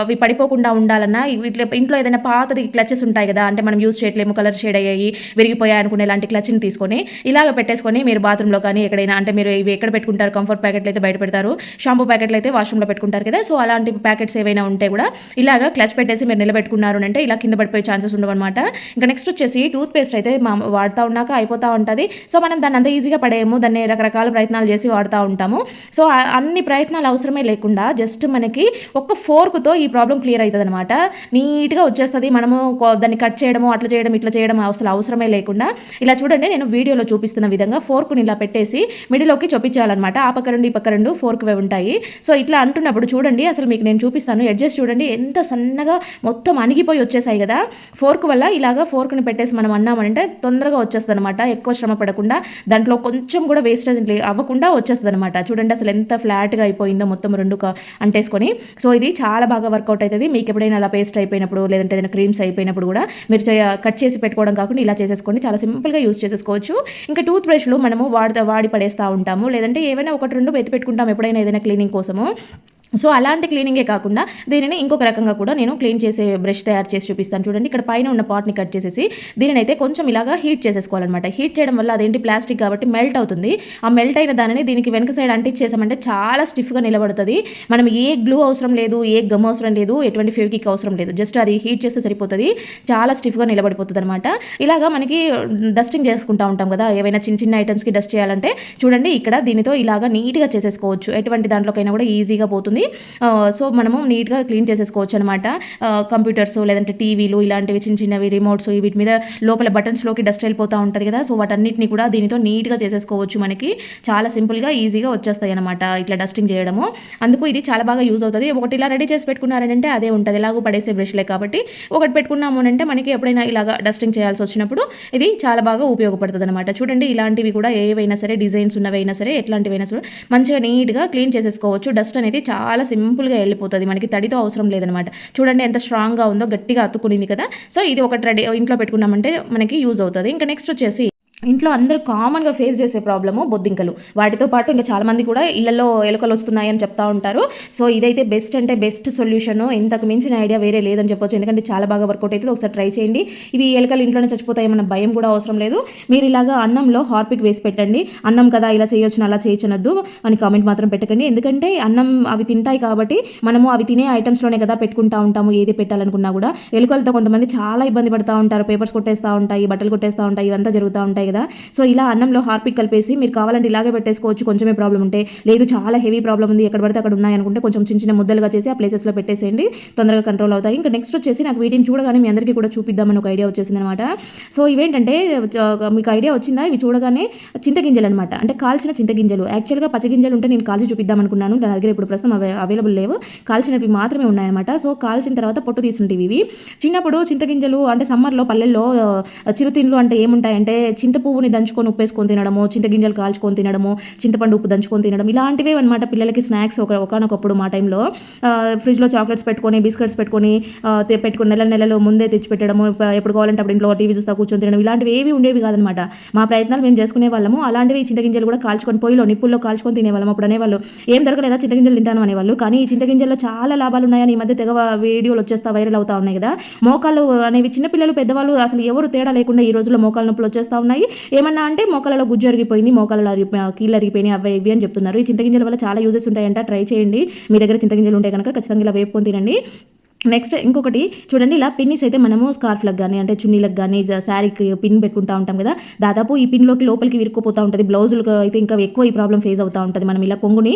అవి పడిపోకుండా ఉండాలన్నా వీటిలో ఇంట్లో ఏదైనా పాతది క్లచెస్ ఉంటాయి కదా, అంటే మనం యూజ్ చేయట్లేము, కలర్ షేడ్ అయ్యాయి, విరిగిపోయాయి అనుకునే లాంటి క్లచ్ని తీసుకొని ఇలాగ పెట్టేసుకొని మీరు బాత్రూంలో కానీ ఎక్కడైనా, అంటే మీరు ఇవి ఎక్కడ పెట్టుకుంటారు, కంఫర్ట్ ప్యాకెట్లు అయితే బయట పెడతారు, షాంపూ ప్యాకెట్లు అయితే వాష్రూమ్లో పెట్టుకుంటారు కదా. సో అలాంటి ప్యాకెట్స్ ఏవైనా ఉంటే కూడా ఇలాగా క్లచ్ పెట్టేసి మీరు నిలబెట్టుకున్నారు అంటే ఇలా కింద పడిపోయే ఛాన్సెస్ ఉండవన్నమాట. ఇంకా నెక్స్ట్ వచ్చేసి టూత్ పేస్ట్ అయితే వాడుతూ ఉన్నాక అయిపోతూ ఉంటుంది. సో మనం దాన్ని అంత ఈజీగా పడేయము, దాన్ని రకరకాల ప్రయత్నాలు చేసి వాడుతూ ఉంటాము. సో అన్ని ప్రయత్నాలు అవసరమే లేకుండా జస్ట్ మనకి ఒక్క ఫోర్క్తో ఈ ప్రాబ్లం క్లియర్ అవుతుంది అనమాట. నీట్గా వచ్చేస్తుంది. మనము దాన్ని కట్ చేయడము, అట్లా చేయడం, ఇట్లా చేయడం అసలు అవసరమే లేకుండా ఇలా చూడండి, నేను వీడియోలో చూపిస్తున్న విధంగా ఫోర్క్ని ఇలా పెట్టేసి మిడిలోకి చొప్పించాలన్నమాట. ఆ పక్క రెండు ఈ పక్క రెండు ఫోర్క్ ఉంటాయి. సో ఇట్లా అంటున్నప్పుడు చూడండి, అసలు మీకు నేను చూపిస్తాను. ఎడ్జెస్ చూడండి ఎంత సన్నగా మొత్తం అణిగిపోయి వచ్చేసాయి కదా. ఫోర్క్ వల్ల ఇలాగా ఫోర్క్ని పెట్టేసి మనం అన్నామంటే తొందరగా వచ్చేస్తుంది అనమాట. ఎక్కువ శ్రమ పడకుండా, దాంట్లో కొంచెం కూడా వేస్టేజ్ అవ్వకుండా వచ్చేస్తుంది అనమాట. చూడండి అసలు ఎంత ఫ్లాట్గా అయిపోయిందో మొత్తం రెండు అంటేసుకొని. సో ఇది చాలా బాగా వర్కౌట్ అవుతుంది. మీకు ఎప్పుడైనా అలా పేస్ట్ అయిపోయినప్పుడు, లేదంటే ఏదైనా క్రీమ్స్ అయిపోయినప్పుడు కూడా మీరు కట్ చేసి పెట్టుకోవడం కాకుండా ఇలా చేసేసుకోండి, చాలా సింపుల్గా యూజ్ చేసేసుకోవచ్చు. ఇంకా టూత్ బ్రష్లు మనము వాడి పడేస్తూ ఉంటాము, లేదంటే ఏవైనా 1-2 ఎత్తి పెట్టుకుంటాం ఎప్పుడైనా ఏదైనా క్లీనింగ్ కోసము. సో అలాంటి క్లీనింగే కాకుండా దీనిని ఇంకొక రకంగా కూడా నేను క్లీన్ చేసే బ్రష్ తయారు చేసి చూపిస్తాను. చూడండి, ఇక్కడ పైన ఉన్న పార్ట్ని కట్ చేసేసి దీనిని అయితే కొంచెం ఇలాగా హీట్ చేసేసుకోవాలన్నమాట. హీట్ చేయడం వల్ల అదేంటి ప్లాస్టిక్ కాబట్టి మెల్ట్ అవుతుంది. ఆ మెల్ట్ అయిన దానిని దీనికి వెనక సైడ్ అంటించేసామంటే చాలా స్టిఫ్గా నిలబడుతుంది. మనం ఏ గ్లూ అవసరం లేదు, ఏ గమ్ అవసరం లేదు, ఎటువంటి ఫెవికిక్ అవసరం లేదు. జస్ట్ అది హీట్ చేస్తే సరిపోతుంది, చాలా స్టిఫ్గా నిలబడిపోతుంది అనమాట. ఇలాగా మనకి డస్టింగ్ చేసుకుంటూ ఉంటాం కదా, ఏవైనా చిన్న చిన్న ఐటమ్స్కి డస్ట్ చేయాలంటే చూడండి, ఇక్కడ దీనితో ఇలాగా నీట్గా చేసేసుకోవచ్చు. ఎటువంటి దాంట్లోకైనా కూడా ఈజీగా పోతుంది. సో మనము నీట్గా క్లీన్ చేసేసుకోవచ్చు అనమాట. కంప్యూటర్స్, లేదంటే టీవీలు, ఇలాంటివి చిన్న చిన్నవి రిమోట్స్, వీటి మీద లోపల బటన్స్లోకి డస్ట్ వెళ్ళిపోతూ ఉంటుంది కదా. సో వాటన్నిటిని కూడా దీనితో నీట్గా చేసేసుకోవచ్చు. మనకి చాలా సింపుల్గా ఈజీగా వచ్చేస్తాయి అనమాట ఇట్లా డస్టింగ్ చేయడము. అందుకు ఇది చాలా బాగా యూజ్ అవుతుంది. ఒకటి ఇలా రెడీ చేసి పెట్టుకున్నారంటే అదే ఉంటుంది, ఎలాగో పడేసే బ్రష్లే కాబట్టి ఒకటి పెట్టుకున్నాము అంటే మనకి ఎప్పుడైనా ఇలాగా డస్టింగ్ చేయాల్సి వచ్చినప్పుడు ఇది చాలా బాగా ఉపయోగపడుతుంది అనమాట. చూడండి, ఇలాంటివి కూడా ఏవైనా సరే, డిజైన్స్ ఉన్నవైనా సరే, ఎట్లాంటివైనా సరే మంచిగా నీట్గా క్లీన్ చేసేసుకోవచ్చు. డస్ట్ అనేది చాలా సింపుల్గా వెళ్ళిపోతుంది, మనకి తడితో అవసరం లేదనమాట. చూడండి ఎంత స్ట్రాంగ్గా ఉందో, గట్టిగా అతుక్కునింది కదా. సో ఇది ఒకటి రెడీ ఇంట్లో పెట్టుకున్నామంటే మనకి యూజ్ అవుతుంది. ఇంకా నెక్స్ట్ వచ్చేసి ఇంట్లో అందరూ కామన్గా ఫేస్ చేసే ప్రాబ్లము బొద్దింకలు. వాటితో పాటు ఇంకా చాలామంది కూడా ఇళ్లలో ఎలుకలు వస్తున్నాయని చెప్తా ఉంటారు. సో ఇదైతే బెస్ట్ అంటే బెస్ట్ సొల్యూషను. ఇంతకు మించిన ఐడియా వేరే లేదని చెప్పొచ్చు. ఎందుకంటే చాలా బాగా వర్కౌట్ అవుతుంది. ఒకసారి ట్రై చేయండి. ఇవి ఎలుకలు ఇంట్లోనే చచ్చిపోతాయేమన్న భయం కూడా అవసరం లేదు. మీరు ఇలాగా అన్నంలో హార్పిక్ వేసి పెట్టండి. అన్నం కదా ఇలా చేయొచ్చు అలా చేయొచ్చనొద్దు అని కామెంట్ మాత్రం పెట్టకండి. ఎందుకంటే అన్నం అవి తింటాయి కాబట్టి మనము అవి తినే ఐటమ్స్లోనే కదా పెట్టుకుంటా ఉంటాము. ఏది పెట్టాలనుకున్నా కూడా ఎలుకలతో కొంతమంది చాలా ఇబ్బంది పడుతూ ఉంటారు. పేపర్స్ కొట్టేస్తూ ఉంటాయి, బట్టలు కొట్టేస్తూ ఉంటాయి, ఇవంతా జరుగుతూ ఉంటాయి కదా. సో ఇలా అన్నంలో హార్పిక్ కలిపేసి మీరు కావాలంటే ఇలాగే పెట్టేసుకోవచ్చు. కొంచెమే ప్రాబ్లం ఉంటే, లేదు చాలా హెవీ ప్రాబ్లం ఉంది ఎక్కడ పడితే అక్కడ ఉన్నాయనుకుంటే కొంచెం చిన్న చిన్న ముద్దలుగా చేసి ఆ ప్లేసెస్లో పెట్టేసేయండి. తొందరగా కంట్రోల్ అవుతాయి. ఇంకా నెక్స్ట్ వచ్చేసి నాకు వీటిని చూడగానే మీ అందరికీ కూడా చూపిద్దామని ఒక ఐడియా వచ్చేసింది అనమాట. సో ఇవేంటంటే మీకు ఐడియా వచ్చిందా? ఇవి చూడగానే చింతగింజలు అనమాట. అంటే కాల్చిన చింతగింజలు. యాక్చువల్గా పచ్చగింజలు ఉంటే నేను కాల్చి చూపిద్దాం అనుకున్నాను. నా దగ్గర ఇప్పుడు ప్రస్తుతం అవైలబుల్ లేవు. కాల్చినవి మాత్రమే ఉన్నాయన్నమాట. సో కాల్చిన తర్వాత పొట్టు తీసుంటివి ఇవి. చిన్నప్పుడు చింతగింజలు అంటే సమ్మర్లో పల్లెల్లో చిరుతిండ్లు అంటే ఏముంటాయంటే చింత పువ్వుని దంచుకొని ఉప్పేసుకొని తినడము, చింతగింజలు కాల్చుకొని తినడము, చింతపండు ఉప్పు దంచుకొని తినడం, ఇలాంటివే అనమాట పిల్లలకి స్నాక్స్. ఒకనొకప్పుడు మా టైంలో ఫ్రిడ్జ్లో చాక్లెట్స్ పెట్టుకొని బిస్కెట్స్ పెట్టుకొని నెలలు ముందే తెచ్చిపెట్టడము, ఎప్పుడు కావాలంటే అప్పుడు ఇంట్లో టీవీ చూస్తా కూర్చొని తినడం, ఇలాంటివి ఏవి ఉండేవి కాదనమాట. మా ప్రయత్నాలు మేము చేసుకునే వాళ్ళము. అలాంటివి చింతగింజలు కూడా కాల్చుకొని పొయ్యిలో నిప్పుల్లో కాల్చుకొని తినేవాళ్ళం. అప్పుడు అనేవాళ్ళు ఏం దొరకలేదా చింతగింజలు తింటాను అనేవాళ్ళు. కానీ ఈ చింతగింజల్లో చాలా లాభాలు ఉన్నాయని ఈ మధ్య తెగ వీడియోలు వచ్చేస్తా వైరల్ అవుతా ఉన్నాయి కదా. మోకాలు అనేవి చిన్నపిల్లలు పెద్దవాళ్ళు అసలు ఎవరు తేడా లేకుండా ఈ రోజుల్లో మోకాలు నొప్పులు వచ్చేస్తూ ఉన్నాయి. ఏమన్నా అంటే మోకాలలో గుజ్జు అరిగిపోయింది, మోకాలలో కీళ్ళు అరిగిపోయినాయి, అవి ఇవి అని చెప్తున్నారు. ఈ చింతగింజల వల్ల చాలా యూజెస్ ఉంటాయంట. ట్రై చేయండి. మీ దగ్గర చింతగింజలు ఉంటే కనుక ఖచ్చితంగా ఇలా వేపుకొని తినండి. నెక్స్ట్ ఇంకొకటి చూడండి, ఇలా పిన్నిస్ అయితే మనము స్కార్ఫ్లకు కానీ అంటే చున్నీలకు కానీ శారీకి పిన్ పెట్టుకుంటూ ఉంటాం కదా. దాదాపు ఈ పిన్లోకి లోపలికి విరుక్కుపోతూ ఉంటుంది. బ్లౌజులకు అయితే ఇంకా ఎక్కువ ఈ ప్రాబ్లం ఫేస్ అవుతూ ఉంటుంది. మనం ఇలా కొంగుని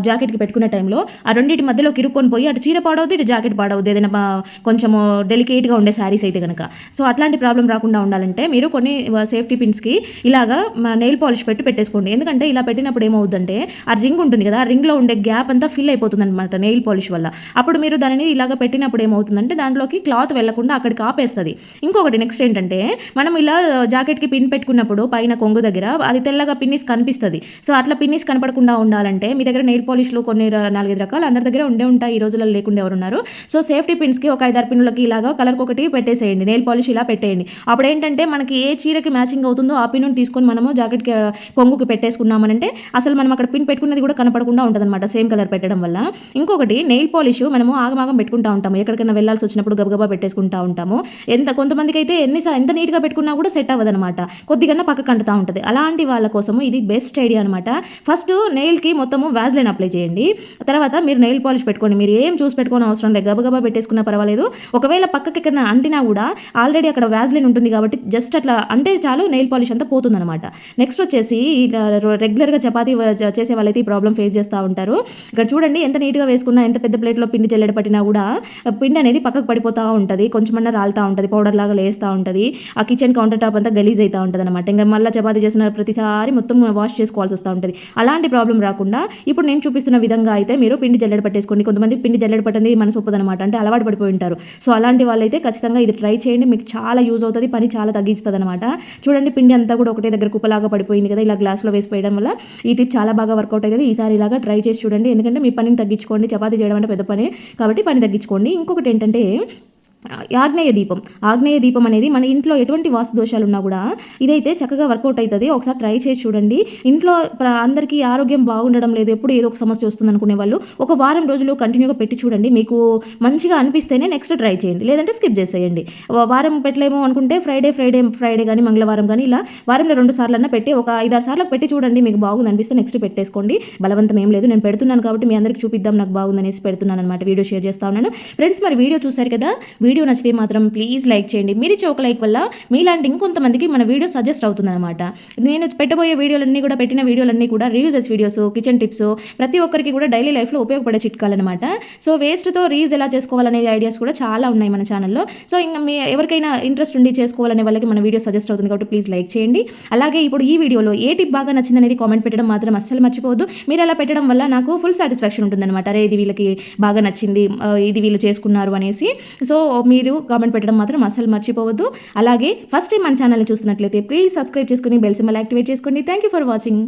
జాకెట్కి పెట్టుకునే టైంలో ఆ రెండింటి మధ్యలోకి ఇరుక్కొని పోయి అటు చీర పాడవుద్ది, ఇటు జాకెట్ పాడవుద్ది, ఏదైనా కొంచెము డెలికేట్గా ఉండే శారీస్ అయితే కనుక. సో అట్లాంటి ప్రాబ్లం రాకుండా ఉండాలంటే మీరు కొన్ని సేఫ్టీ పిన్స్కి ఇలాగా నెయిల్ పాలిష్ పెట్టేసుకోండి. ఎందుకంటే ఇలా పెట్టినప్పుడు ఏమవుతుందంటే ఆ రింగ్ ఉంటుంది కదా, ఆ రింగ్లో ఉండే గ్యాప్ అంతా ఫిల్ అయిపోతుంది అనమాట నెయిల్ పాలిష్ వల్ల. అప్పుడు మీరు దానిని ఇలాగ పెట్టినప్పుడు ఏమవుతుందంటే దాంట్లోకి క్లాత్ వెళ్లకుండా అక్కడికి ఆపేస్తుంది. ఇంకొకటి నెక్స్ట్ ఏంటంటే మనం ఇలా జాకెట్కి పిన్ పెట్టుకున్నప్పుడు పైన కొంగు దగ్గర అది తెల్లగా పిన్నిస్ కనిపిస్తుంది. సో అట్లా పిన్నిస్ కనపడకుండా ఉండాలంటే మీ దగ్గర నెయిల్ పాలిష్లు కొన్ని 4-5 రకాలు అందరి దగ్గర ఉండే ఉంటాయి. ఈ రోజుల్లో లేకుండా ఎవరున్నారు. సో సేఫ్టీ పిన్స్కి ఒక 5-6 పిన్నులకి ఇలాగా కలర్కి ఒకటి పెట్టేసేయండి. నెయిల్ పాలిష్ ఇలా పెట్టేయండి. అప్పుడు ఏంటంటే మనకి ఏ చీరకి మ్యాచింగ్ అవుతుందో ఆ పిన్ను తీసుకొని మనము జాకెట్కి కొంగుకి పెట్టేసుకున్నామనంటే అసలు మనం అక్కడ పిన్ పెట్టుకున్నది కూడా కనపడకుండా ఉంటుంది అనమాట, సేమ్ కలర్ పెట్టడం వల్ల. ఇంకొకటి నెయిల్ పాలిష్ మనము ఆగమాగం పెట్టుకుంటా ఉంటాము. ఎక్కడికైనా వెళ్ళాల్సి వచ్చినప్పుడు గబగబా పెట్టేసుకుంటా ఉంటాము. కొంతమందికి అయితే ఎంత నీట్గా పెట్టుకున్నా కూడా సెట్ అవ్వదనమాట, కొద్దిగా పక్కకు అంటుతూ ఉంటుంది. అలాంటి వాళ్ళ కోసము ఇది బెస్ట్ ఐడియా అనమాట. ఫస్ట్ నెయిల్కి మొత్తము వ్యాజ్లైన్ అప్లై చేయండి. తర్వాత మీరు నెయిల్ పాలిష్ పెట్టుకోండి. మీరు ఏం చూసి పెట్టుకోని అవసరం లేదు, గబగబా పెట్టేసుకున్నా పర్వాలేదు. ఒకవేళ పక్కకి ఎక్కడైనా అంటినా కూడా ఆల్రెడీ అక్కడ వ్యాజ్లైన్ ఉంటుంది కాబట్టి జస్ట్ అట్లా అంటే చాలు, నెయిల్ పాలిష్ అంతా పోతుందన్నమాట. నెక్స్ట్ వచ్చేసి రెగ్యులర్గా చపాతీ చేసే వాళ్ళైతే ఈ ప్రాబ్లం ఫేస్ చేస్తూ ఉంటారు. ఇక్కడ చూడండి, ఎంత నీట్గా వేసుకున్నా, ఎంత పెద్ద ప్లేట్లో పిండి జల్లెడ పట్టినా కూడా పిండి అనేది పక్కకు పడిపోతూ ఉంటుంది, కొంచెమన్నా రాలుతూ ఉంటుంది, పౌడర్ లాగా లేస్తూ ఉంటుంది. ఆ కిచెన్ కౌంటర్ టాప్ అంతా గలీజ్ అవుతూ ఉంటుంది అనమాట. ఇంకా మళ్ళీ చపాతీ చేసిన ప్రతిసారి మొత్తం వాష్ చేసుకోవాల్సి వస్తూ ఉంటుంది. అలాంటి ప్రాబ్లం రాకుండా ఇప్పుడు నేను చూపిస్తున్న విధంగా అయితే మీరు పిండి జల్లెడ పట్టేసుకోండి. కొంతమంది పిండి జల్లెడ పట్టింది మనసు ఒప్పదనమాట, అంటే అలవాటు పడిపోయి ఉంటారు. సో అలాంటి వాళ్ళైతే ఖచ్చితంగా ఇది ట్రై చేయండి, మీకు చాలా యూజ్ అవుతుంది, పని చాలా తగ్గిస్తుంది అనమాట. చూడండి, పిండి అంతా కూడా ఒకటే దగ్గర కుప్పలాగా పడిపోయింది కదా, ఇలా గ్లాస్లో వేసి పోయడం వల్ల ఈ టిప్ చాలా బాగా వర్కౌట్ అవుతుంది. ఈసారి ఇలాగా ట్రై చేసి చూడండి, ఎందుకంటే మీ పనిని తగ్గించుకోండి. చపాతీ చేయడం అంటే పెద్ద పని కాబట్టి పని తగ్గించుకోండి. ఇంకొకటి ఏంటంటే ఆగ్నేయ దీపం అనేది మన ఇంట్లో ఎటువంటి వాస్తు దోషాలు ఉన్నా కూడా ఇదైతే చక్కగా వర్కౌట్ అవుతుంది. ఒకసారి ట్రై చేసి చూడండి. ఇంట్లో అందరికీ ఆరోగ్యం బాగుండడం లేదు, ఎప్పుడు ఏదో ఒక సమస్య వస్తుంది అనుకునే వాళ్ళు ఒక వారం రోజులు కంటిన్యూగా పెట్టి చూడండి. మీకు మంచిగా అనిపిస్తేనే నెక్స్ట్ ట్రై చేయండి, లేదంటే స్కిప్ చేసేయండి. వారం పెట్టలేమో అనుకుంటే ఫ్రైడే కానీ మంగళవారం కానీ ఇలా వారంలో 2 సార్లు పెట్టి ఒక 5-6 సార్లు పెట్టి చూడండి. మీకు బాగుంది అనిపిస్తే నెక్స్ట్ పెట్టేసుకోండి. బలవంతం ఏం లేదు, నేను పెడుతున్నాను కాబట్టి మీ అందరికీ చూపిద్దాం, నాకు బాగుందనేసి పెడుతున్నాను అనమాట, వీడియో షేర్ చేస్తా ఉన్నాను. ఫ్రెండ్స్, మరి వీడియో చూసారు కదా, వీడియో నచ్చితే మాత్రం ప్లీజ్ లైక్ చేయండి. మీరు ఇచ్చే ఒక లైక్ వల్ల మీలాంటి ఇంకొంతమందికి మన వీడియో సజెస్ట్ అవుతుందన్నమాట. నేను పెట్టబోయే పెట్టిన వీడియోలన్నీ కూడా రీయూజెస్ వీడియోస్, కిచెన్ టిప్స్, ప్రతి ఒక్కరికి కూడా డైలీ లైఫ్లో ఉపయోగపడే చిట్కాలన్నమాట. సో వేస్ట్తో రీయూజ్ ఎలా చేసుకోవాలనే ఐడియాస్ కూడా చాలా ఉన్నాయి మన ఛానల్లో. సో ఇంకా ఎవరికైనా ఇంట్రెస్ట్ ఉండి చేసుకోవాలనే వాళ్ళకి మన వీడియో సజెస్ట్ అవుతుంది కాబట్టి ప్లీజ్ లైక్ చేయండి. అలాగే ఇప్పుడు ఈ వీడియోలో ఏ టిప్ బాగా నచ్చిందనేది కామెంట్ పెట్టడం మాత్రం అస్సలు మర్చిపోవద్దు. మీరు అలా పెట్టడం వల్ల నాకు ఫుల్ సాటిస్ఫాక్షన్ ఉంటుందన్నమాట. అరే ఇది వీళ్ళకి బాగా నచ్చింది, ఇది వీళ్ళు చేసుకున్నారు అనేసి. సో మీరు కామెంట్ పెట్టడం మాత్రం అస్సలు మర్చిపోవద్దు. అలాగే ఫస్ట్ టైం మన ఛానల్ని చూస్తున్నట్లయితే ప్లీజ్ సబ్స్క్రైబ్ చేసుకుని బెల్ సింబల్ యాక్టివేట్ చేసుకోండి. Thank you for watching.